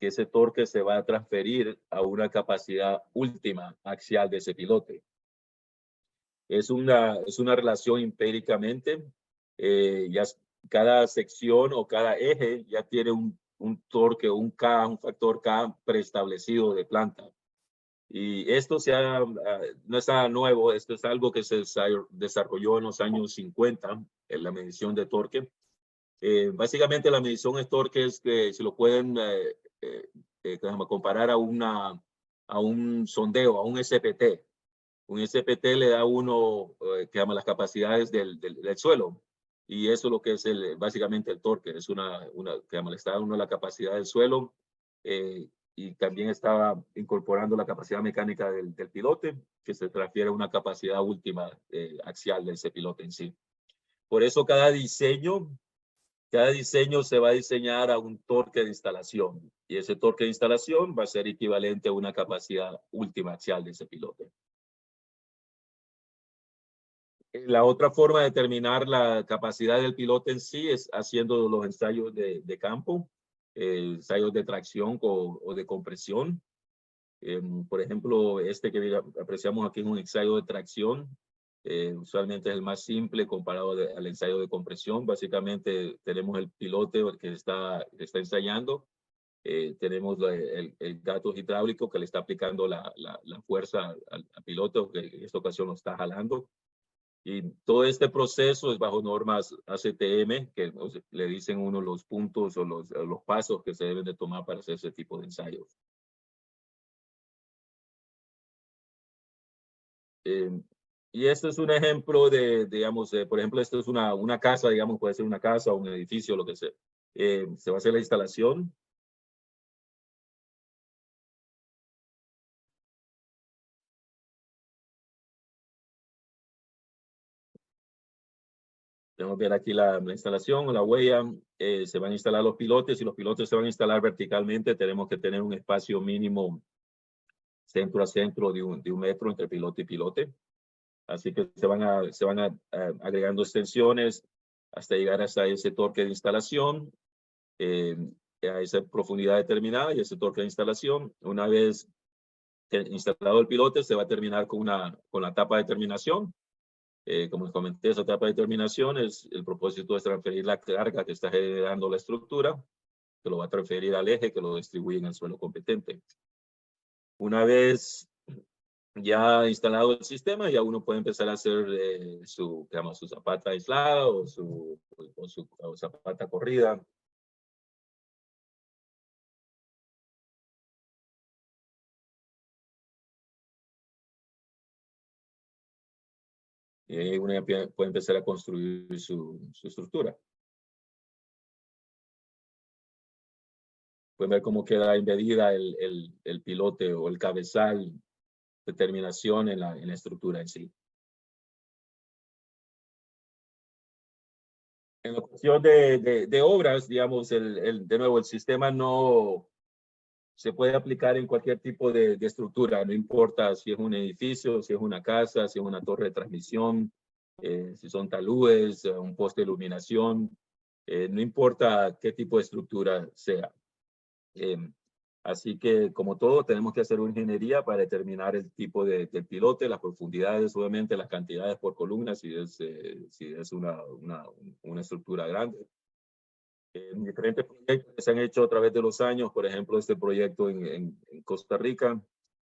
que ese torque se va a transferir a una capacidad última axial de ese pilote. Es una relación empíricamente, ya cada sección o cada eje ya tiene un torque, un factor K preestablecido de planta. Y esto no es nada nuevo, esto es algo que se desarrolló en los años 50, en la medición de torque. Básicamente la medición de torque es que si lo pueden comparar a un sondeo, a un SPT. Un SPT le da a uno que llama las capacidades del suelo, y eso es lo que es básicamente el torque. Es que le está dando uno la capacidad del suelo, y también estaba incorporando la capacidad mecánica del pilote, que se transfiere a una capacidad última axial de ese pilote en sí. Por eso cada diseño se va a diseñar a un torque de instalación, y ese torque de instalación va a ser equivalente a una capacidad última axial de ese pilote. La otra forma de determinar la capacidad del pilote en sí es haciendo los ensayos de campo, ensayos de tracción o de compresión. Por ejemplo, este que apreciamos aquí es un ensayo de tracción. Usualmente es el más simple comparado al ensayo de compresión. Básicamente tenemos el pilote que está ensayando. Tenemos el gato hidráulico que le está aplicando la fuerza al pilote, que en esta ocasión lo está jalando. Y todo este proceso es bajo normas ACTM, que le dicen uno los puntos o los pasos que se deben de tomar para hacer ese tipo de ensayos. Y este es un ejemplo digamos, por ejemplo, esto es una casa, digamos, puede ser una casa o un edificio, lo que sea. Se va a hacer la instalación. Tenemos que ver aquí la instalación o la huella. Se van a instalar los pilotes, y los pilotes se van a instalar verticalmente. Tenemos que tener un espacio mínimo centro a centro de un metro entre pilote y pilote. Así que se van agregando extensiones hasta llegar hasta ese torque de instalación, a esa profundidad determinada y ese torque de instalación. Una vez instalado el pilote, se va a terminar con la tapa de terminación. Como les comenté, esa etapa de terminación el propósito es transferir la carga que está generando la estructura, que lo va a transferir al eje que lo distribuye en el suelo competente. Una vez ya instalado el sistema, ya uno puede empezar a hacer su zapata aislada o su zapata corrida. Y uno ya puede empezar a construir su estructura. Pueden ver cómo queda embedida el pilote o el cabezal de terminación en la estructura en sí. En la cuestión de obras, digamos, de nuevo, el sistema no se puede aplicar en cualquier tipo de estructura, no importa si es un edificio, si es una casa, si es una torre de transmisión, si son talúes, un poste de iluminación, no importa qué tipo de estructura sea. Así que, como todo, tenemos que hacer una ingeniería para determinar el tipo de pilote, las profundidades, obviamente las cantidades por columna, si es una estructura grande. Diferentes proyectos que se han hecho a través de los años, por ejemplo, este proyecto en Costa Rica.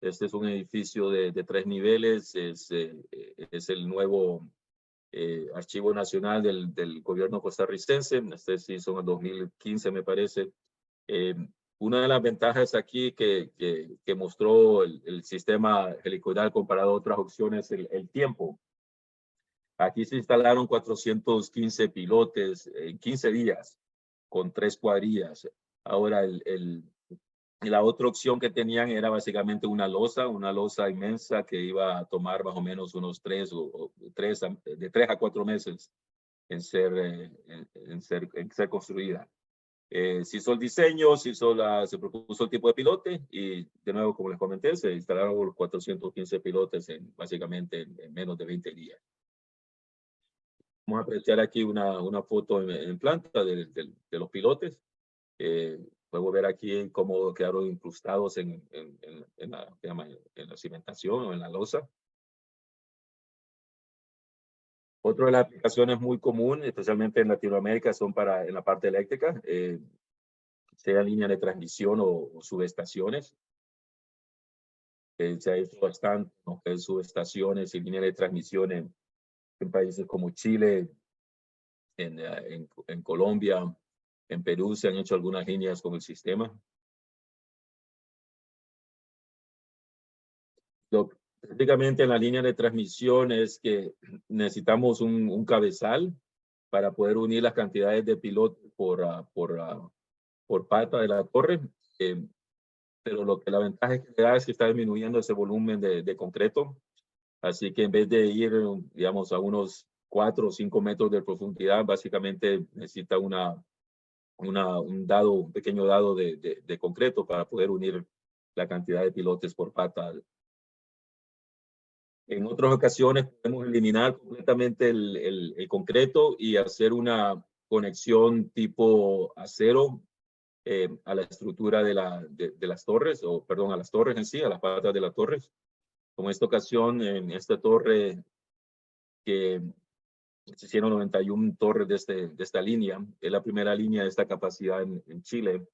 Este es un edificio de 3 niveles, es el nuevo Archivo Nacional del gobierno costarricense. Este se hizo en el 2015, me parece. Una de las ventajas aquí que mostró el sistema helicoidal comparado a otras opciones, el tiempo. Aquí se instalaron 415 pilotes en 15 días con 3 cuadrillas. Ahora, la otra opción que tenían era básicamente una losa inmensa que iba a tomar más o menos unos 3 a 4 meses en ser construida. Se hizo el diseño, se propuso el tipo de pilote y de nuevo, como les comenté, se instalaron los 415 pilotes básicamente en menos de 20 días. Vamos a apreciar aquí una foto en planta de los pilotes. Podemos ver aquí cómo quedaron incrustados en la cimentación o en la losa. Otra de las aplicaciones muy común, especialmente en Latinoamérica, son en la parte eléctrica, sea línea de transmisión o subestaciones. Se ha hecho bastante, ¿no? Subestaciones y líneas de transmisión en países como Chile, en Colombia, en Perú se han hecho algunas líneas con el sistema. Prácticamente en la línea de transmisión es que necesitamos un cabezal para poder unir las cantidades de pilotos por pata de la torre. Pero la ventaja es que está disminuyendo ese volumen de concreto. Así que en vez de ir, digamos, a unos 4 o 5 metros de profundidad, básicamente necesita un pequeño dado de concreto para poder unir la cantidad de pilotes por pata. En otras ocasiones podemos eliminar completamente el concreto y hacer una conexión tipo acero a la estructura de las torres, a las torres en sí, a las patas de las torres. Como en esta ocasión, en esta torre que se hicieron 91 torres de esta línea, es la primera línea de esta capacidad en Chile,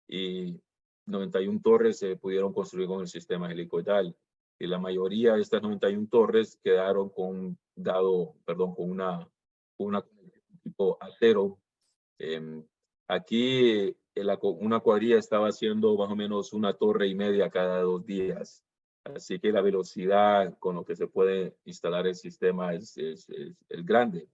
y 91 torres se pudieron construir con el sistema helicoidal. Y la mayoría de estas 91 torres quedaron con una tipo acero. Aquí una cuadrilla estaba haciendo más o menos una torre y media cada 2 días. Así que la velocidad con lo que se puede instalar el sistema es grande.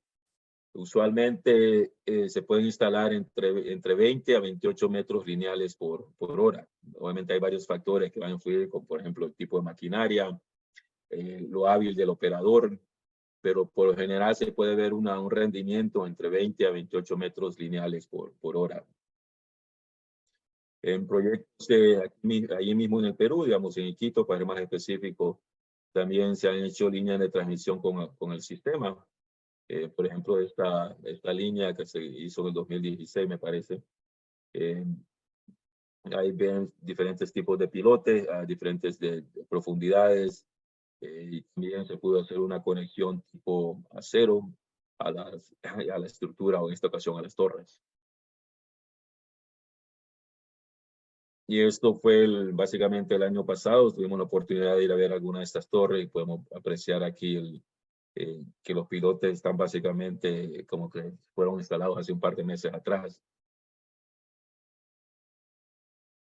Usualmente se pueden instalar entre 20 a 28 metros lineales por hora. Obviamente hay varios factores que van a influir, como por ejemplo el tipo de maquinaria, lo hábil del operador, pero por lo general se puede ver un rendimiento entre 20 a 28 metros lineales por hora. En proyectos allí mismo en el Perú, digamos en Iquitos, para ser más específico, también se han hecho líneas de transmisión con el sistema. Por ejemplo, esta línea que se hizo en el 2016, me parece. Ahí ven diferentes tipos de pilotes, a diferentes de profundidades. Y también se pudo hacer una conexión tipo acero a la estructura, o en esta ocasión a las torres. Y esto fue básicamente el año pasado. Tuvimos la oportunidad de ir a ver alguna de estas torres y podemos apreciar aquí que los pilotes están básicamente como que fueron instalados hace un par de meses atrás.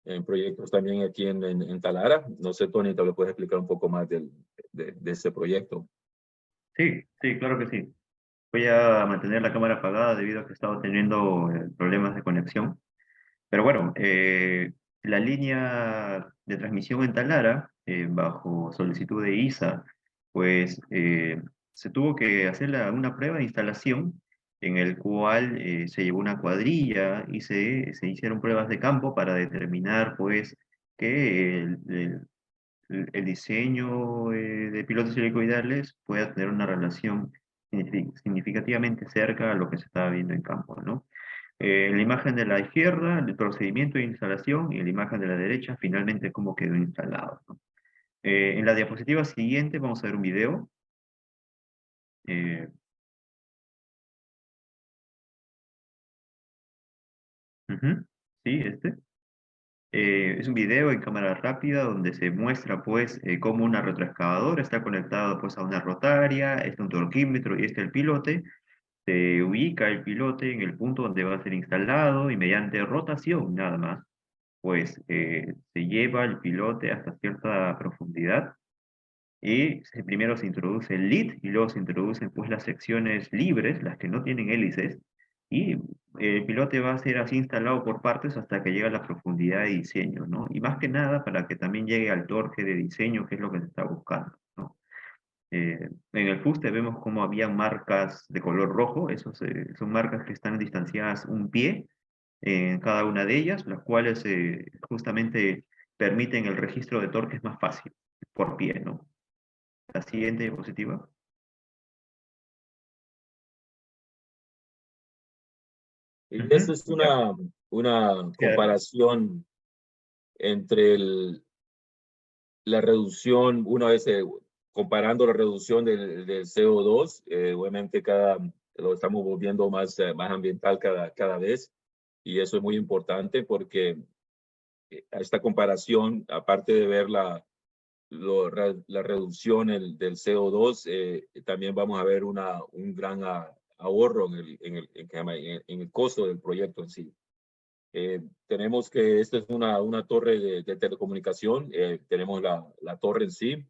En proyectos también aquí en Talara. No sé, Tony, ¿te lo puedes explicar un poco más de ese proyecto? Sí, sí, claro que sí. Voy a mantener la cámara apagada debido a que estaba teniendo problemas de conexión. Pero bueno, la línea de transmisión en Talara, bajo solicitud de ISA, pues se tuvo que hacer una prueba de instalación en el cual se llevó una cuadrilla y se hicieron pruebas de campo para determinar, pues, que el diseño de pilotos helicoidales pueda tener una relación significativamente cerca a lo que se estaba viendo en campo, ¿no? En la imagen de la izquierda, el procedimiento de instalación, y en la imagen de la derecha, finalmente cómo quedó instalado, ¿no? En la diapositiva siguiente vamos a ver un video. Eh, ujú, sí, este. Es un video en cámara rápida donde se muestra pues cómo una retroexcavadora está conectada pues a una rotaria, este un torquímetro y este el pilote. Se ubica el pilote en el punto donde va a ser instalado y mediante rotación nada más, pues se lleva el pilote hasta cierta profundidad y primero se introduce el lead y luego se introducen pues las secciones libres, las que no tienen hélices, y el pilote va a ser así instalado por partes hasta que llega a la profundidad de diseño, ¿no? Y más que nada para que también llegue al torque de diseño, que es lo que se está buscando, ¿no? En el fuste vemos cómo había marcas de color rojo, esos son marcas que están distanciadas un pie en cada una de ellas, las cuales justamente permiten el registro de torques más fácil por pie, ¿no? La siguiente diapositiva. Y esta Ujú, es ya. una Queda- comparación entre la reducción, una vez comparando la reducción del CO2, obviamente lo estamos volviendo más ambiental cada vez, y eso es muy importante porque esta comparación, aparte de ver la reducción del CO2, también vamos a ver un gran ahorro en el costo del proyecto en sí. Tenemos que esta es una torre de telecomunicación, tenemos la torre en sí,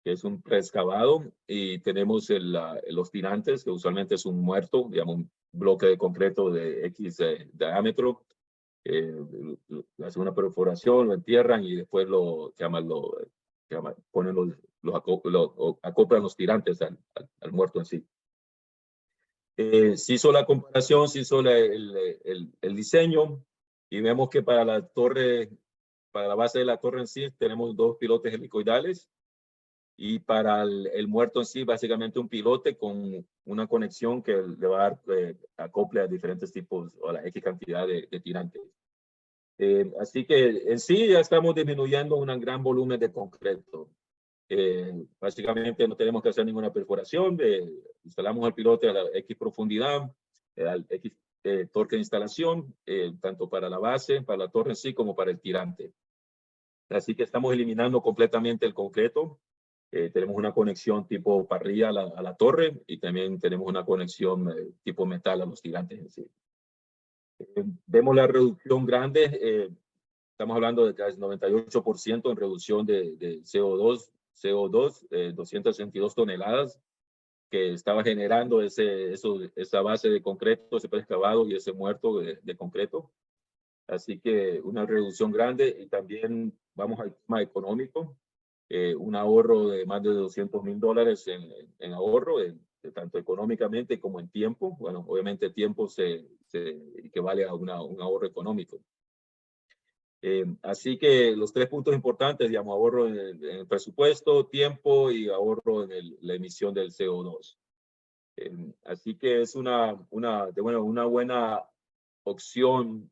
que es un preexcavado, y tenemos los tirantes, que usualmente es un muerto, digamos, un bloque de concreto de X diámetro. eh, Hacen una perforación, lo entierran y después ponen acoplan los tirantes al muerto en sí. Se hizo la comparación, se hizo el diseño, y vemos que para la base de la torre en sí, tenemos 2 pilotes helicoidales, y para el muerto en sí, básicamente un pilote con una conexión que le va a dar acople a diferentes tipos o a la X cantidad de tirantes. Así que en sí ya estamos disminuyendo un gran volumen de concreto. Básicamente no tenemos que hacer ninguna perforación, instalamos el pilote a la X profundidad, al X torque de instalación, tanto para la base, para la torre en sí, como para el tirante. Así que estamos eliminando completamente el concreto. Tenemos una conexión tipo parrilla a la torre, y también tenemos una conexión tipo metal a los tirantes en sí. Vemos la reducción grande. Estamos hablando de casi 98% en reducción de CO2, 262 toneladas que estaba generando esa base de concreto, ese preexcavado y ese muerto de concreto. Así que una reducción grande, y también vamos al tema económico, un ahorro de más de $200,000 en ahorro, tanto económicamente como en tiempo. Bueno, obviamente tiempo se equivale a un ahorro económico. Así que los 3 puntos importantes, digamos, ahorro en el presupuesto, tiempo y ahorro en la emisión del CO2. Así que es una buena opción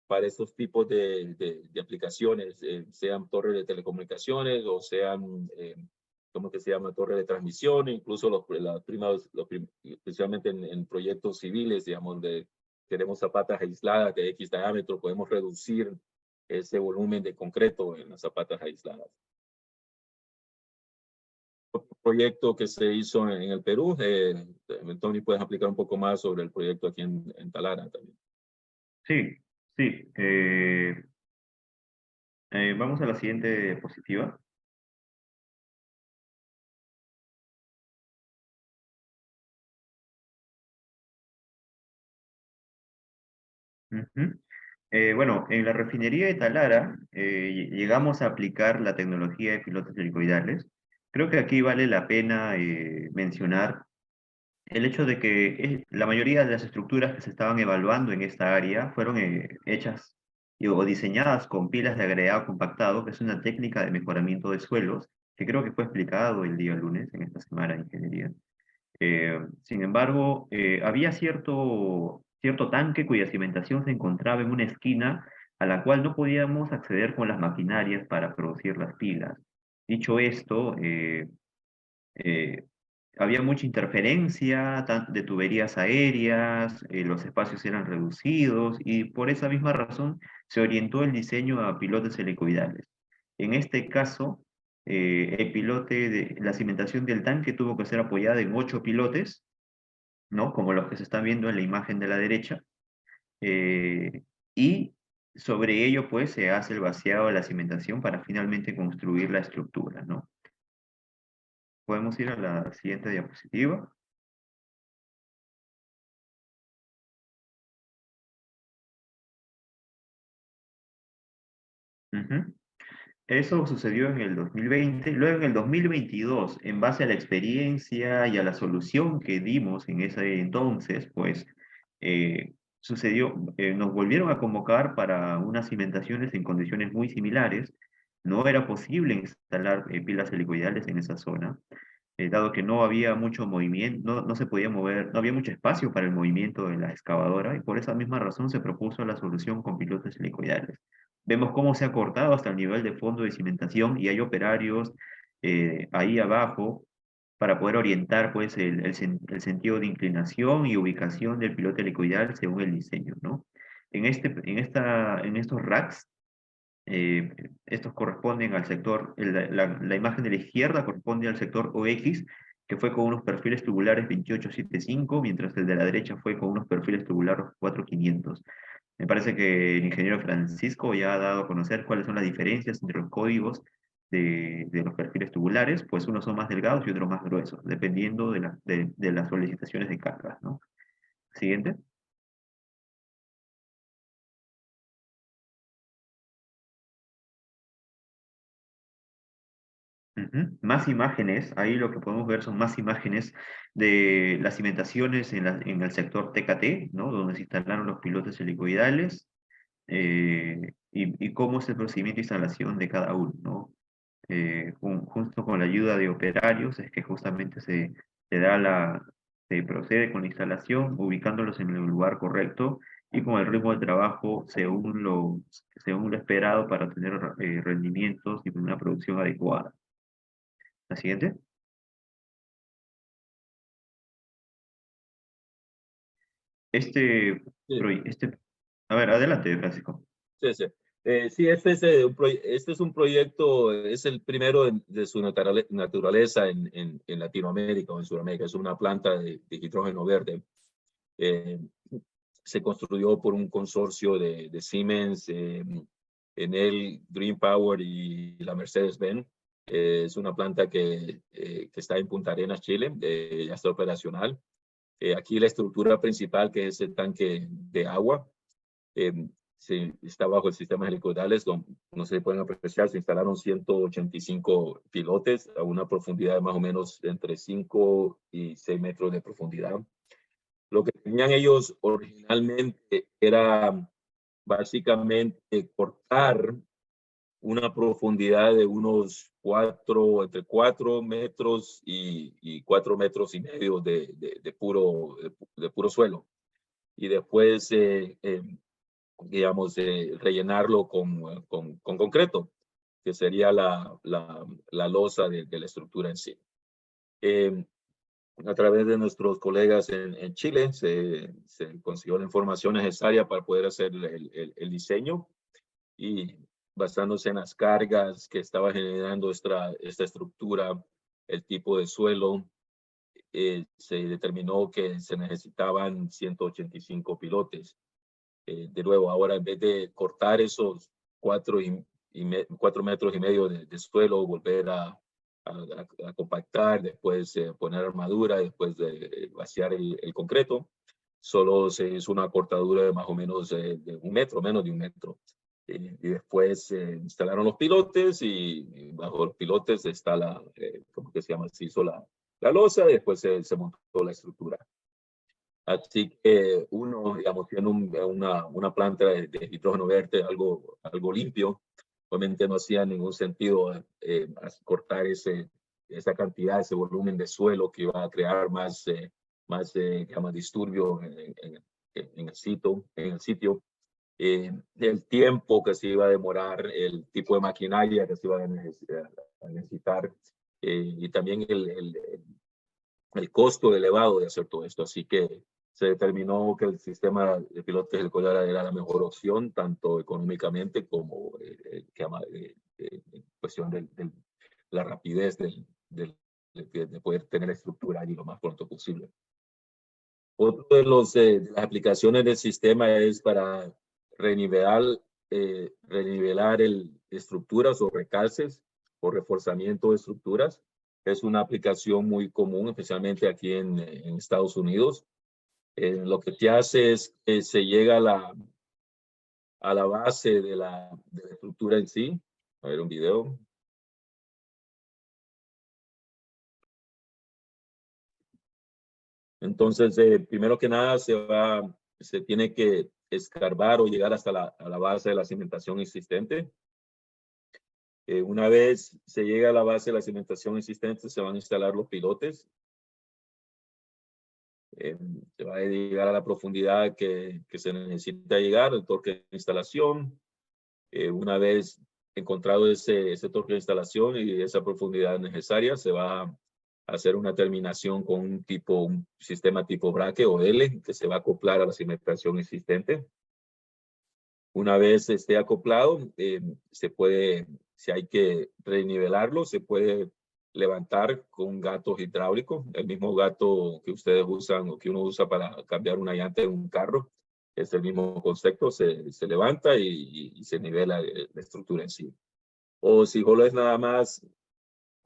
para estos tipos de aplicaciones, sean torres de telecomunicaciones o sean, ¿cómo que se llama? Torre de transmisión, incluso especialmente en proyectos civiles, digamos, donde queremos zapatas aisladas de X diámetro, podemos reducir ese volumen de concreto en las zapatas aisladas. Otro proyecto que se hizo en el Perú, Tony, puedes explicar un poco más sobre el proyecto aquí en Talara también. Sí, sí. Vamos a la siguiente diapositiva. Ujú. Bueno, en la refinería de Talara llegamos a aplicar la tecnología de pilotos helicoidales. Creo que aquí vale la pena mencionar el hecho de que la mayoría de las estructuras que se estaban evaluando en esta área fueron hechas o diseñadas con pilas de agregado compactado, que es una técnica de mejoramiento de suelos, que creo que fue explicado el día lunes en esta semana de ingeniería. Sin embargo, había cierto tanque cuya cimentación se encontraba en una esquina a la cual no podíamos acceder con las maquinarias para producir las pilas. Dicho esto, eh, había mucha interferencia de tuberías aéreas, los espacios eran reducidos y por esa misma razón se orientó el diseño a pilotes helicoidales. En este caso, la cimentación del tanque tuvo que ser apoyada en 8 pilotes, ¿no? Como los que se están viendo en la imagen de la derecha, eh, y sobre ello pues se hace el vaciado de la cimentación para finalmente construir la estructura, ¿no? Podemos ir a la siguiente diapositiva. Ujú. Eso sucedió en el 2020. Luego en el 2022, en base a la experiencia y a la solución que dimos en ese entonces, pues nos volvieron a convocar para unas cimentaciones en condiciones muy similares. No era posible instalar pilas helicoidales en esa zona, dado que no había mucho movimiento, no se podía mover, no había mucho espacio para el movimiento de la excavadora y por esa misma razón se propuso la solución con pilotes helicoidales. Vemos cómo se ha cortado hasta el nivel de fondo de cimentación y hay operarios ahí abajo para poder orientar pues, el sentido de inclinación y ubicación del pilote helicoidal según el diseño, ¿no? En estos racks eh, estos corresponden al sector, la imagen de la izquierda corresponde al sector OX, que fue con unos perfiles tubulares 2875, mientras el de la derecha fue con unos perfiles tubulares 4500. Me parece que el ingeniero Francisco ya ha dado a conocer cuáles son las diferencias entre los códigos de los perfiles tubulares, pues unos son más delgados y otros más gruesos, dependiendo de las solicitaciones de cargas, ¿no? Siguiente. Ujú. Más imágenes, ahí lo que podemos ver son más imágenes de las cimentaciones en el sector TKT, ¿no? Donde se instalaron los pilotes helicoidales y cómo es el procedimiento de instalación de cada uno, ¿no? Junto con la ayuda de operarios es que justamente se procede con la instalación, ubicándolos en el lugar correcto y con el ritmo de trabajo según lo esperado para tener rendimientos y una producción adecuada. La siguiente. Este, Sí, a ver, adelante, Francisco. sí, sí. Sí, este es un proyecto, es el primero de su naturaleza en Latinoamérica o en Sudamérica. Es una planta de hidrógeno verde. Se construyó por un consorcio de Siemens, Enel Green Power y la Mercedes-Benz. Es una planta que está en Punta Arenas, Chile, ya está operacional. Aquí la estructura principal, que es el tanque de agua, está bajo el sistema helicoidales, no se pueden apreciar, se instalaron 185 pilotes a una profundidad de más o menos entre 5 y 6 metros de profundidad. Lo que tenían ellos originalmente era básicamente cortar una profundidad de unos entre 4 metros y 4 metros y medio de puro suelo. Y después, digamos, rellenarlo con concreto, que sería la losa de la estructura en sí. A través de nuestros colegas en Chile se consiguió la información necesaria para poder hacer el diseño y basándose en las cargas que estaba generando esta estructura, el tipo de suelo, se determinó que se necesitaban 185 pilotes. De nuevo, ahora en vez de cortar esos 4 metros y medio de suelo, volver a compactar, después poner armadura, después de vaciar el concreto, solo se hizo una cortadura de más o menos de 1 metro, menos de 1 metro. Y después instalaron los pilotes y bajo los pilotes está ¿cómo que se llama? Se hizo la la losa y después se montó la estructura. Así que uno, digamos, tiene una planta de hidrógeno verde, algo limpio. Obviamente no hacía ningún sentido cortar esa cantidad, ese volumen de suelo que iba a crear más disturbio en el sitio. El tiempo que se iba a demorar, el tipo de maquinaria que se iba a necesitar y también el costo elevado de hacer todo esto. Así que se determinó que el sistema de pilotes helicoidales era la mejor opción, tanto económicamente como en cuestión de la rapidez de poder tener la estructura allí lo más pronto posible. Otro de las aplicaciones del sistema es para renivelar estructuras o recalces o reforzamiento de estructuras. Es una aplicación muy común, especialmente aquí en Estados Unidos. Lo que se hace es que se llega a la base de la estructura en sí. A ver un video. Entonces, primero que nada, se tiene que escarbar o llegar hasta a la base de la cimentación existente. Una vez se llega a la base de la cimentación existente, se van a instalar los pilotes. Se va a llegar a la profundidad que se necesita llegar, el torque de instalación. Una vez encontrado ese torque de instalación y esa profundidad necesaria, se va a hacer una terminación con un sistema tipo braque o L que se va a acoplar a la cimentación existente. Una vez esté acoplado, si hay que renivelarlo, se puede levantar con un gato hidráulico, el mismo gato que ustedes usan o que uno usa para cambiar una llanta en un carro. Es el mismo concepto, se levanta y se nivela la estructura en sí. O si solo es nada más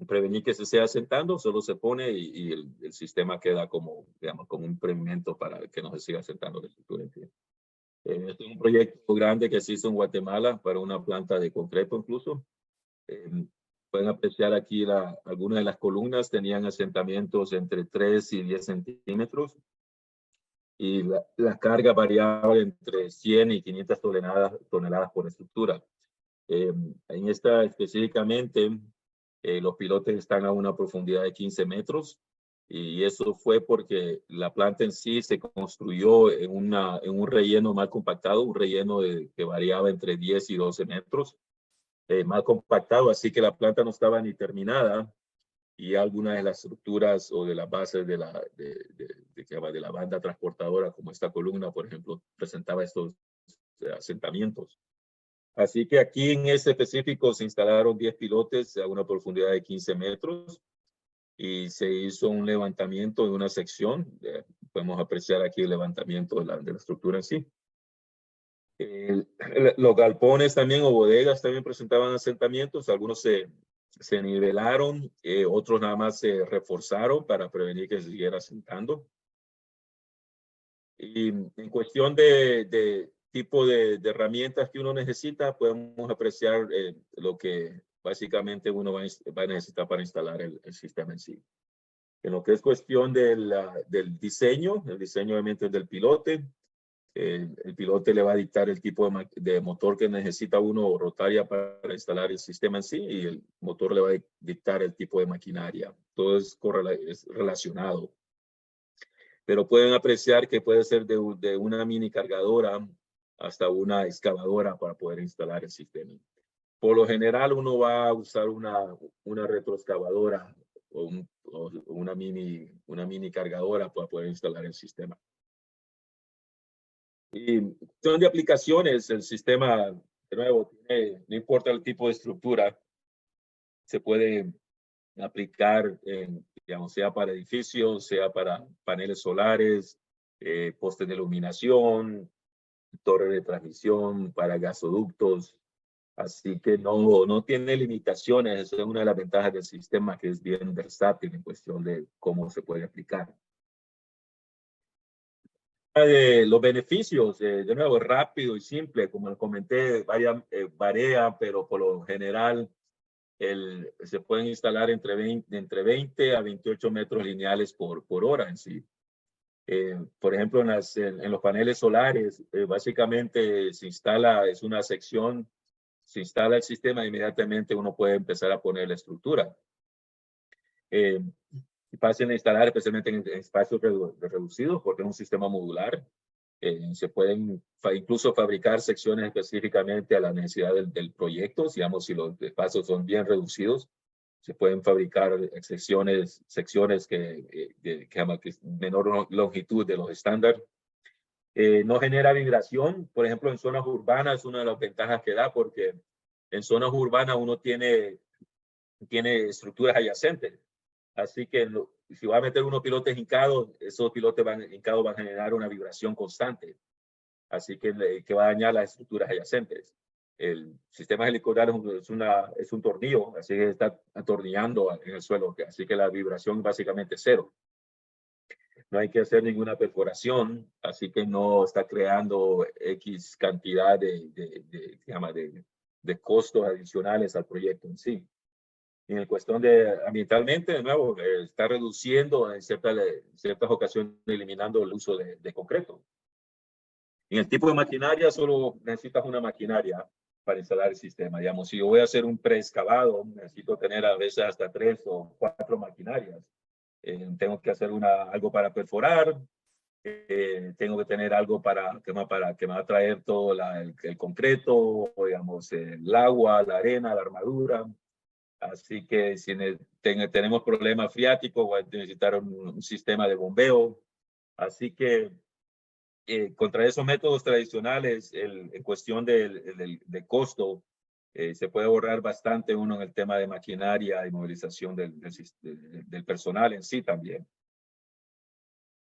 prevenir que se sea sentando, solo se pone y el sistema queda como, digamos, como un impedimento para que no se siga sentando la estructura en sí. Este es un proyecto grande que se hizo en Guatemala para una planta de concreto incluso. Pueden apreciar aquí algunas de las columnas tenían asentamientos entre 3 y 10 centímetros y la carga variaba entre 100 y 500 toneladas por estructura. En esta específicamente, los pilotes están a una profundidad de 15 metros y eso fue porque la planta en sí se construyó en un relleno mal compactado, un relleno que variaba entre 10 y 12 metros, mal compactado, así que la planta no estaba ni terminada y algunas de las estructuras o de las bases de la banda transportadora, como esta columna, por ejemplo, presentaba estos asentamientos. Así que aquí en ese específico se instalaron 10 pilotes a una profundidad de 15 metros y se hizo un levantamiento de una sección. Podemos apreciar aquí el levantamiento de la estructura en sí. Los galpones también o bodegas también presentaban asentamientos. Algunos se nivelaron, otros nada más se reforzaron para prevenir que se siguiera asentando. Y en cuestión de tipo de herramientas que uno necesita, podemos apreciar lo que básicamente uno va a necesitar para instalar el sistema en sí. En lo que es cuestión del diseño, el diseño obviamente del pilote, el pilote le va a dictar el tipo de motor que necesita uno rotaria para instalar el sistema en sí y el motor le va a dictar el tipo de maquinaria. Todo es relacionado. Pero pueden apreciar que puede ser de una mini cargadora hasta una excavadora para poder instalar el sistema. Por lo general, uno va a usar una retroexcavadora o una mini cargadora para poder instalar el sistema. Y cuestión de aplicaciones, el sistema, de nuevo, no importa el tipo de estructura, se puede aplicar, digamos, sea para edificios, sea para paneles solares, postes de iluminación, torre de transmisión, para gasoductos. Así que no tiene limitaciones. Esa es una de las ventajas del sistema, que es bien versátil en cuestión de cómo se puede aplicar. Los beneficios, de nuevo, es rápido y simple. Como comenté, varía, pero por lo general se pueden instalar entre 20 a 28 metros lineales por hora en sí. Por ejemplo, en los paneles solares, básicamente se instala el sistema e inmediatamente uno puede empezar a poner la estructura. Fácil de instalar, especialmente en espacios reducidos, porque es un sistema modular. Se pueden incluso fabricar secciones específicamente a la necesidad del proyecto. Digamos, si los espacios son bien reducidos, se pueden fabricar secciones que es menor longitud de los estándares. No genera vibración. Por ejemplo, en zonas urbanas es una de las ventajas que da, porque en zonas urbanas uno tiene estructuras adyacentes. Así que si va a meter unos pilotes hincados, esos pilotes hincados van a generar una vibración constante. Así que va a dañar las estructuras adyacentes. El sistema helicoidal es un tornillo, así que está atornillando en el suelo. Así que la vibración básicamente es cero. No hay que hacer ninguna perforación, así que no está creando X cantidad de costos adicionales al proyecto en sí. En cuestión de ambientalmente, de nuevo, está reduciendo en ciertas ocasiones, eliminando el uso de concreto. En el tipo de maquinaria, solo necesitas una maquinaria para instalar el sistema. Digamos, si yo voy a hacer un preexcavado, necesito tener a veces hasta 3 o 4 maquinarias. Tengo que hacer algo para perforar, tengo que tener algo que me va a traer todo el concreto, digamos, el agua, la arena, la armadura. Así que si tenemos problemas freáticos, voy a necesitar un sistema de bombeo. Así que contra esos métodos tradicionales, en cuestión de costo, se puede ahorrar bastante uno en el tema de maquinaria y movilización del personal en sí también.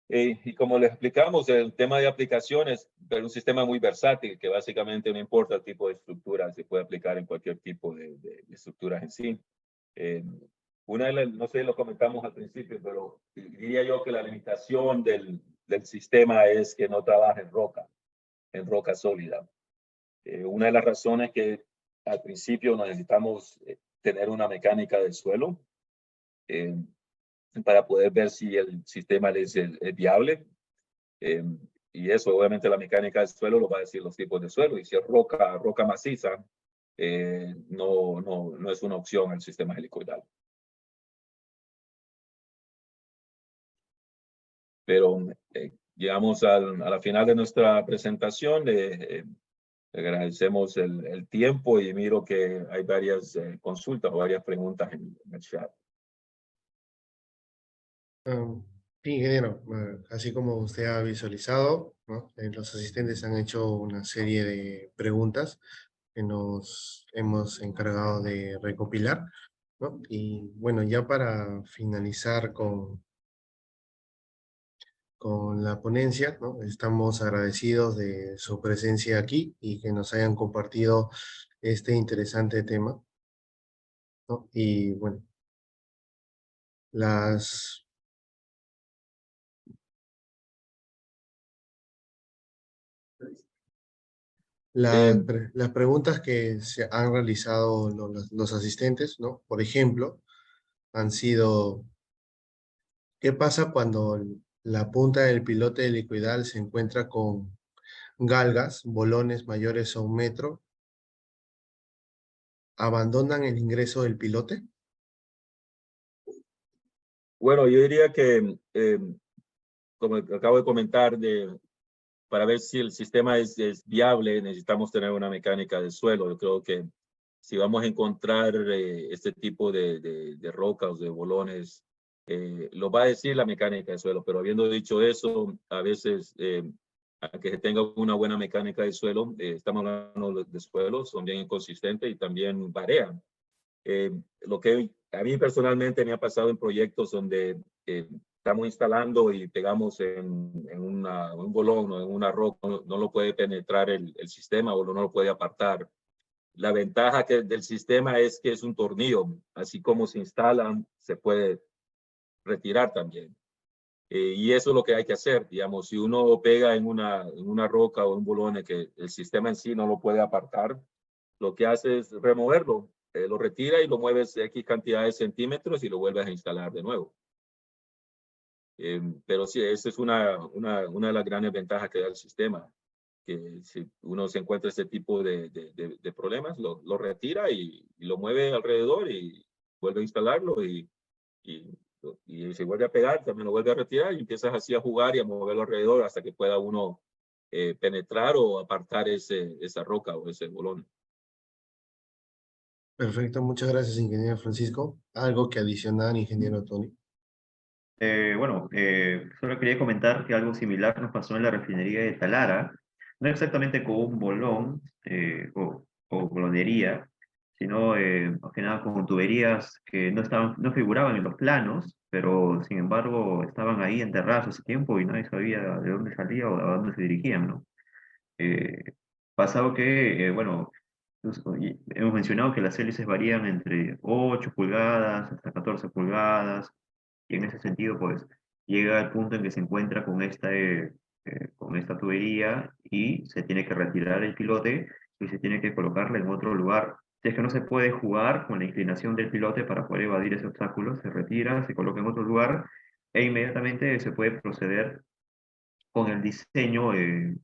Y como les explicamos, el tema de aplicaciones es un sistema muy versátil que básicamente no importa el tipo de estructura, se puede aplicar en cualquier tipo de estructuras en sí. No sé, lo comentamos al principio, pero diría yo que la limitación del sistema es que no trabaja en roca sólida. Una de las razones que al principio necesitamos tener una mecánica del suelo para poder ver si el sistema es viable. Y eso, obviamente, la mecánica del suelo lo va a decir los tipos de suelo. Y si es roca maciza, no es una opción el sistema helicoidal. Pero llegamos a la final de nuestra presentación. Le agradecemos el tiempo y miro que hay varias consultas o varias preguntas en el chat. Sí, ingeniero, así como usted ha visualizado, ¿no? Los asistentes han hecho una serie de preguntas que nos hemos encargado de recopilar, ¿no? Y bueno, ya para finalizar con la ponencia, ¿no? Estamos agradecidos de su presencia aquí y que nos hayan compartido este interesante tema, ¿no? Y bueno, las preguntas que se han realizado los asistentes, ¿no? Por ejemplo, han sido, ¿qué pasa cuando la punta del pilote helicoidal se encuentra con galgas, bolones mayores a 1 metro? ¿Abandonan el ingreso del pilote? Bueno, yo diría que, como acabo de comentar, para ver si el sistema es viable, necesitamos tener una mecánica del suelo. Yo creo que si vamos a encontrar este tipo de rocas, de bolones, lo va a decir la mecánica del suelo. Pero habiendo dicho eso, a veces, aunque se tenga una buena mecánica del suelo, estamos hablando de suelos, son bien inconsistentes y también varían. Lo que a mí personalmente me ha pasado en proyectos donde estamos instalando y pegamos en un bolón o en una roca, no lo puede penetrar el sistema o no lo puede apartar. La ventaja del sistema es que es un tornillo, así como se instalan, se puede retirar también. Y eso es lo que hay que hacer, digamos, si uno pega en una roca o un bolón que el sistema en sí no lo puede apartar, lo que hace es removerlo. lo retira y lo mueves X cantidad de centímetros y lo vuelves a instalar de nuevo. Pero sí, esa es una de las grandes ventajas que da el sistema, que si uno se encuentra este tipo de problemas, lo retira y lo mueve alrededor y vuelve a instalarlo y se vuelve a pegar, también lo vuelve a retirar y empiezas así a jugar y a moverlo alrededor hasta que pueda uno penetrar o apartar esa roca o ese bolón. Perfecto, muchas gracias, ingeniero Francisco. ¿Algo que adicionar, ingeniero Tony? Bueno, solo quería comentar que algo similar nos pasó en la refinería de Talara, no exactamente con un bolón o bolonería, sino más que nada con tuberías que no figuraban en los planos, pero sin embargo estaban ahí enterradas hace tiempo y nadie sabía de dónde salía o a dónde se dirigían, ¿no? Eh, Pasado que, bueno, hemos mencionado que las hélices varían entre 8 pulgadas hasta 14 pulgadas, y en ese sentido, pues, llega al punto en que se encuentra con esta tubería y se tiene que retirar el pilote y se tiene que colocarla en otro lugar. Si es que no se puede jugar con la inclinación del pilote para poder evadir ese obstáculo, se retira, se coloca en otro lugar e inmediatamente se puede proceder con el diseño,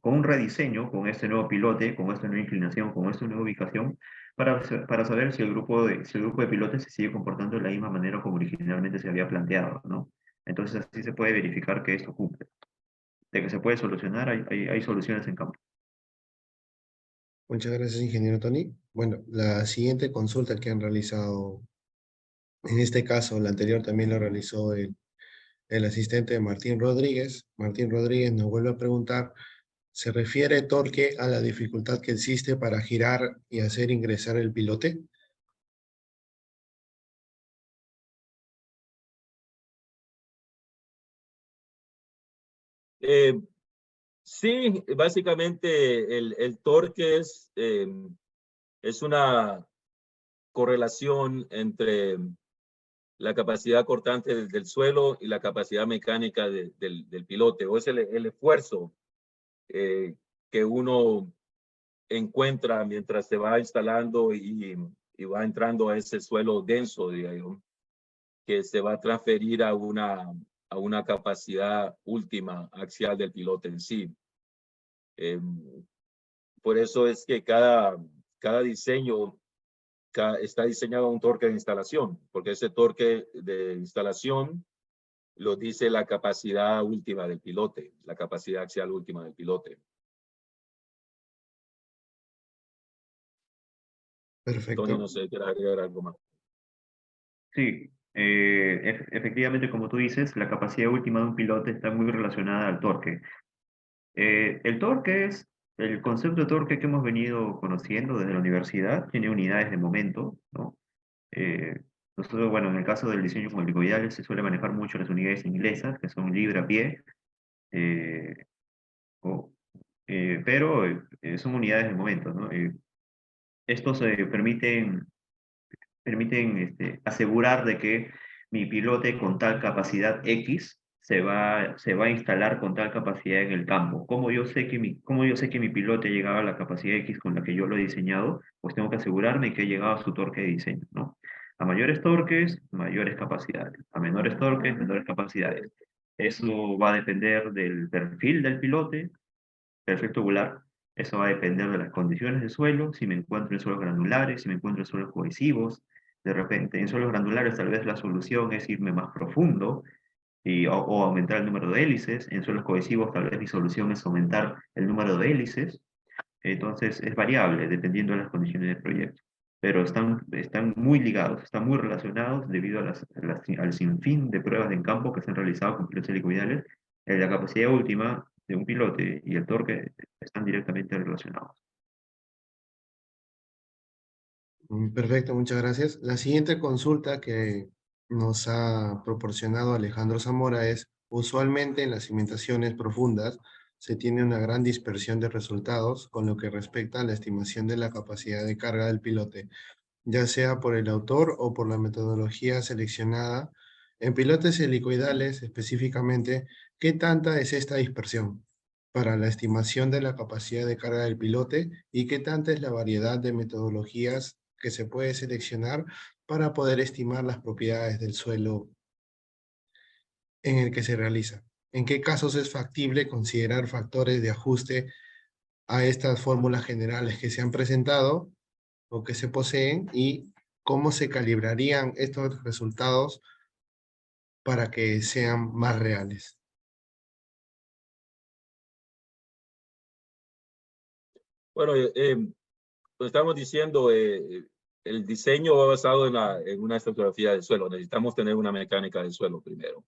con un rediseño, con este nuevo pilote, con esta nueva inclinación, con esta nueva ubicación, para saber si el grupo de pilotes se sigue comportando de la misma manera como originalmente se había planteado, ¿no? Entonces así se puede verificar que esto cumple. De que se puede solucionar, hay soluciones en campo. Muchas gracias, ingeniero Tony. Bueno, la siguiente consulta que han realizado, en este caso, la anterior también lo realizó el asistente de Martín Rodríguez. Martín Rodríguez nos vuelve a preguntar, ¿se refiere torque a la dificultad que existe para girar y hacer ingresar el pilote? Sí, básicamente el torque es una correlación entre la capacidad cortante del suelo y la capacidad mecánica del pilote, o es el esfuerzo que uno encuentra mientras se va instalando y va entrando a ese suelo denso, digamos, que se va a transferir a una capacidad última axial del pilote en sí. Por eso es que cada diseño está diseñado a un torque de instalación, porque ese torque de instalación lo dice la capacidad última del pilote, la capacidad axial última del pilote. Tony, Perfecto. no sé, ¿quieres agregar algo más? Sí, efectivamente, como tú dices, la capacidad última de un pilote está muy relacionada al torque. El torque es el concepto de torque que hemos venido conociendo desde la universidad, tiene unidades de momento, ¿no? Eh, Nosotros, bueno, en el caso del diseño con helicoidales se suele manejar mucho las unidades inglesas, que son libra a pie, eh, o- pero son unidades de momento, ¿no? Estos permiten asegurar de que mi pilote con tal capacidad X se va a instalar con tal capacidad en el campo. Cómo yo sé que mi pilote ha llegado a la capacidad X con la que yo lo he diseñado? Pues tengo que asegurarme que ha llegado a su torque de diseño, ¿no? A mayores torques, mayores capacidades. A menores torques, menores capacidades. Eso va a depender del perfil del pilote, perfil tubular. Eso va a depender de las condiciones del suelo, si me encuentro en suelos granulares, si me encuentro en suelos cohesivos. De repente, en suelos granulares tal vez la solución es irme más profundo o aumentar el número de hélices. En suelos cohesivos tal vez mi solución es aumentar el número de hélices. Entonces es variable dependiendo de las condiciones del proyecto. Pero están muy ligados, están muy relacionados debido al sinfín de pruebas en campo que se han realizado con pilotos helicoidales. La capacidad última de un pilote y el torque están directamente relacionados. Perfecto, muchas gracias. La siguiente consulta que nos ha proporcionado Alejandro Zamora es, usualmente en las cimentaciones profundas se tiene una gran dispersión de resultados con lo que respecta a la estimación de la capacidad de carga del pilote, ya sea por el autor o por la metodología seleccionada. En pilotes helicoidales específicamente, ¿qué tanta es esta dispersión para la estimación de la capacidad de carga del pilote y qué tanta es la variedad de metodologías que se puede seleccionar para poder estimar las propiedades del suelo en el que se realiza. ¿En qué casos es factible considerar factores de ajuste a estas fórmulas generales que se han presentado o que se poseen y cómo se calibrarían estos resultados para que sean más reales? Bueno, pues estamos diciendo, el diseño va basado en una estratigrafía del suelo. Necesitamos tener una mecánica del suelo primero.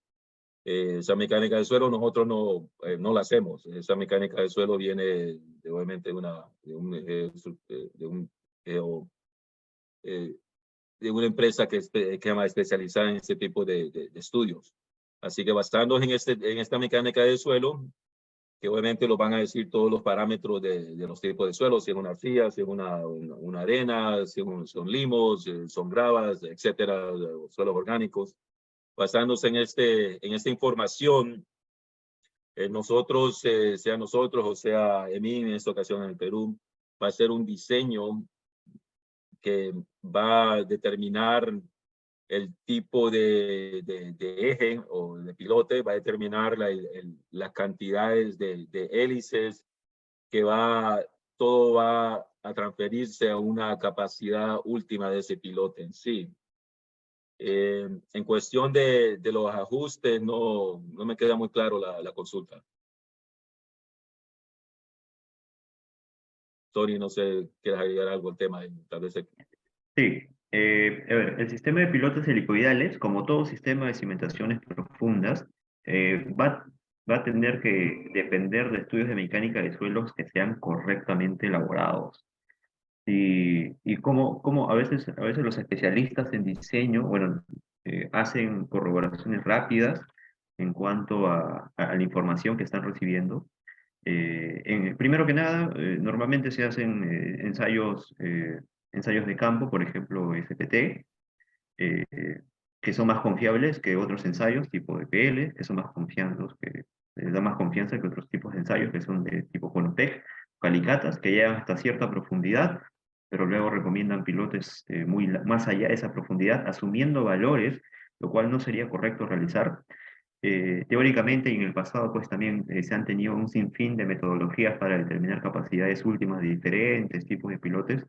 Esa mecánica del suelo nosotros no la hacemos. Esa mecánica del suelo viene obviamente de una empresa que llama especializada en este tipo de estudios. Así que basándonos en esta mecánica del suelo, que obviamente lo van a decir todos los parámetros de los tipos de suelo, si es una arcilla, si es una arena, si son limos, son gravas, etcétera, suelos orgánicos. Basándose en esta información, nosotros, sea nosotros o sea EMIN, en esta ocasión en el Perú, va a ser un diseño que va a determinar el tipo de eje o de pilote, va a determinar las cantidades de hélices, que todo va a transferirse a una capacidad última de ese pilote en sí. En cuestión de los ajustes, no me queda muy claro la consulta. Tony, no sé, ¿quieres agregar algo al tema? Tal vez. Sí, a ver, el sistema de pilotes helicoidales, como todo sistema de cimentaciones profundas, va a tener que depender de estudios de mecánica de suelos que sean correctamente elaborados. Y como a veces los especialistas en diseño, bueno, hacen corroboraciones rápidas en cuanto a la información que están recibiendo. Primero que nada, normalmente se hacen ensayos de campo, por ejemplo, FPT, eh, que son más confiables que otros ensayos tipo EPL, que son más confiables, que les da más confianza que otros tipos de ensayos que son de tipo Conotec, Calicatas, que llegan hasta cierta profundidad, pero luego recomiendan pilotes más allá de esa profundidad, asumiendo valores, lo cual no sería correcto realizar. Teóricamente y en el pasado pues también se han tenido un sinfín de metodologías para determinar capacidades últimas de diferentes tipos de pilotes.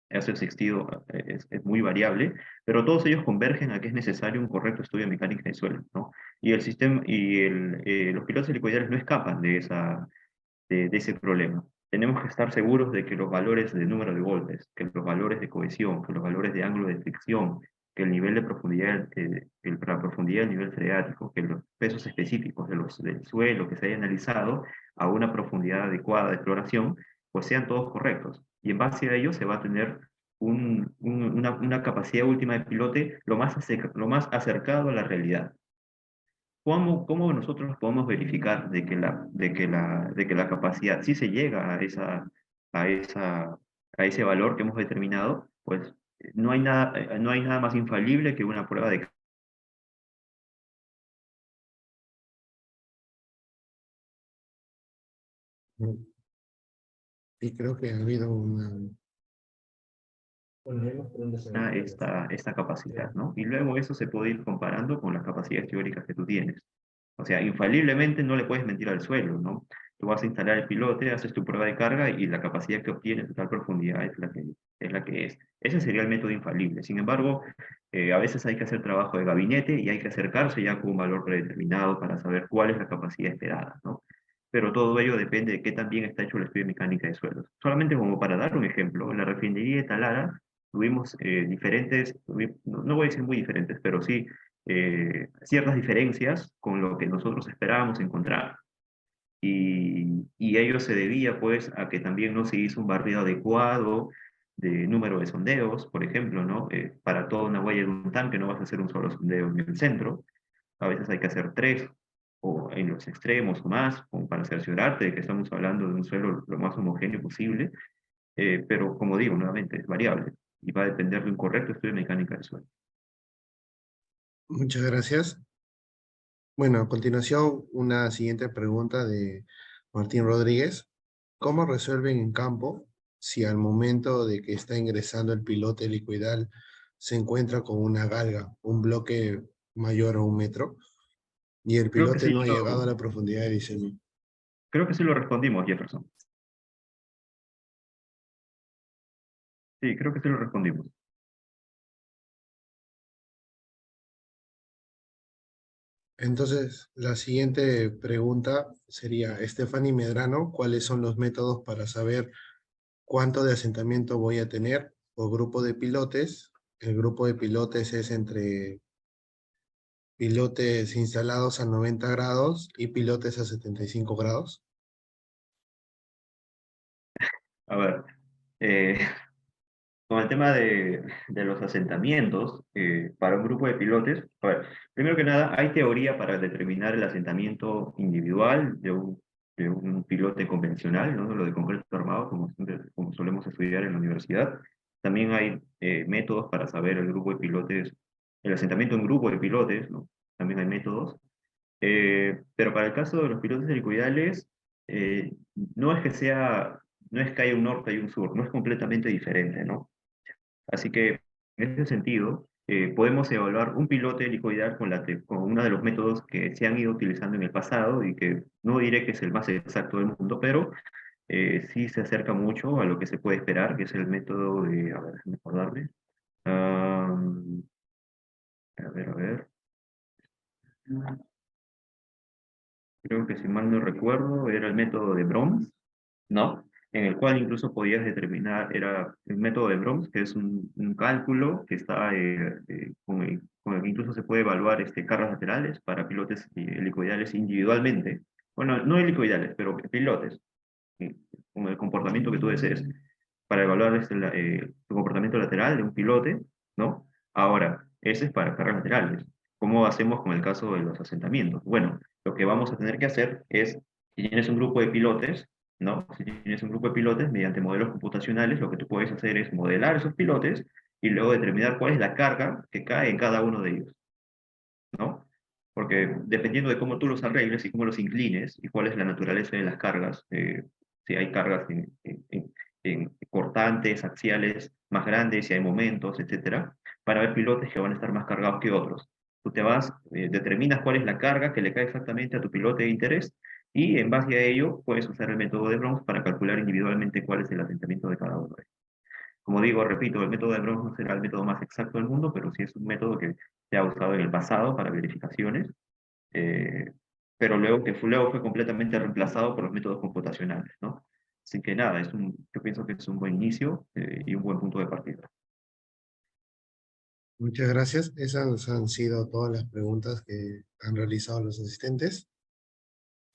Eso existido, es muy variable, pero todos ellos convergen a que es necesario un correcto estudio de mecánica de suelo, ¿no? Y el sistema los pilotos helicoidales no escapan de ese problema. Tenemos que estar seguros de que los valores de número de golpes, que los valores de cohesión, que los valores de ángulo de fricción, que el nivel de profundidad, la profundidad del nivel freático, que los pesos específicos del suelo que se haya analizado a una profundidad adecuada de exploración, pues sean todos correctos. Y en base a ello se va a tener una capacidad última de pilote lo más acercado a la realidad. ¿Cómo nosotros podemos verificar de que la capacidad sí se llega a esa, a ese valor que hemos determinado? Pues no hay nada más infalible que una prueba de... Y creo que ha habido una... esta capacidad, ¿no? Y luego eso se puede ir comparando con las capacidades teóricas que tú tienes. O sea, infaliblemente no le puedes mentir al suelo, ¿no? Tú vas a instalar el pilote, haces tu prueba de carga y la capacidad que obtienes de tal profundidad es la que es. Ese sería el método infalible. Sin embargo, a veces hay que hacer trabajo de gabinete y hay que acercarse ya con un valor predeterminado para saber cuál es la capacidad esperada, ¿no? Pero todo ello depende de qué tan bien está hecho el estudio de mecánica de suelos. Solamente como para dar un ejemplo, en la refinería de Talara tuvimos no voy a decir muy diferentes, pero sí ciertas diferencias con lo que nosotros esperábamos encontrar. Y ello se debía pues a que también no se hizo un barrido adecuado de número de sondeos, por ejemplo, ¿no? Para toda una huella de un tanque no vas a hacer un solo sondeo en el centro, a veces hay que hacer tres, o en los extremos o más, como para cerciorarte de que estamos hablando de un suelo lo más homogéneo posible, pero como digo, nuevamente es variable y va a depender de un correcto estudio de mecánica del suelo. Muchas gracias. Bueno, a continuación, una siguiente pregunta de Martín Rodríguez. ¿Cómo resuelven en campo si al momento de que está ingresando el pilote helicoidal se encuentra con una galga, un bloque mayor a 1 metro, y el Creo que pilote sí no ha llegado a la profundidad de diseño. creo que sí lo respondimos, Jefferson. Sí, creo que sí lo respondimos. Entonces, la siguiente pregunta sería, Stephanie Medrano, ¿cuáles son los métodos para saber cuánto de asentamiento voy a tener por grupo de pilotes? El grupo de pilotes es entre pilotes instalados a 90 grados y pilotes a 75 grados. A ver, eh, con el tema de los asentamientos, para un grupo de pilotes, a ver, primero que nada, hay teoría para determinar el asentamiento individual de un pilote convencional, ¿no? Lo de concreto armado, como solemos estudiar en la universidad. También hay métodos para saber el grupo de pilotes, el asentamiento en grupo de pilotes, ¿no? También hay métodos. Pero para el caso de los pilotos helicoidales, eh, no es que sea, no es que haya un norte y un sur, no es completamente diferente, ¿no? Así que, en ese sentido, podemos evaluar un piloto helicoidal con uno de los métodos que se han ido utilizando en el pasado y que no diré que es el más exacto del mundo, pero sí se acerca mucho a lo que se puede esperar, que es el método de, a ver, déjame acordarme. Am, a ver. Creo que si mal no recuerdo, era el método de Brooms, ¿no? En el cual incluso podías determinar, era el método de Brooms, que es un cálculo que está, con el que incluso se puede evaluar cargas laterales para pilotes helicoidales individualmente. Bueno, no helicoidales, pero pilotes, eh, con el comportamiento que tú desees, para evaluar el comportamiento lateral de un pilote, ¿no? Ahora, ese es para cargas laterales. ¿Cómo hacemos con el caso de los asentamientos? Bueno, lo que vamos a tener que hacer es, si tienes un grupo de pilotes, ¿no? Si tienes un grupo de pilotes, mediante modelos computacionales, lo que tú puedes hacer es modelar esos pilotes y luego determinar cuál es la carga que cae en cada uno de ellos, ¿no? Porque dependiendo de cómo tú los arregles y cómo los inclines y cuál es la naturaleza de las cargas, si hay cargas en cortantes, axiales más grandes, si hay momentos, etcétera, para ver pilotes que van a estar más cargados que otros. Tú te vas, determinas cuál es la carga que le cae exactamente a tu pilote de interés y en base a ello puedes usar el método de Browns para calcular individualmente cuál es el asentamiento de cada uno. Como digo, repito, el método de Browns no será el método más exacto del mundo, pero sí es un método que se ha usado en el pasado para verificaciones, eh, pero luego fue completamente reemplazado por los métodos computacionales, ¿no? Así que nada, yo pienso que es un buen inicio y un buen punto de partida. Muchas gracias. Esas han sido todas las preguntas que han realizado los asistentes.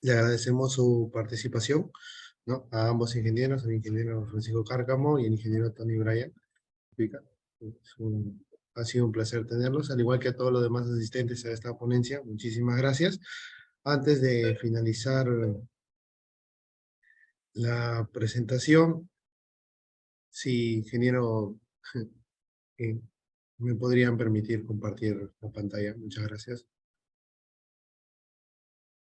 Le agradecemos su participación, ¿no? A ambos ingenieros, al ingeniero Francisco Cárcamo y al ingeniero Tony Bryan. Ha sido un placer tenerlos, al igual que a todos los demás asistentes a esta ponencia. Muchísimas gracias. Antes de finalizar la presentación, si, ingeniero, me podrían permitir compartir la pantalla. Muchas gracias.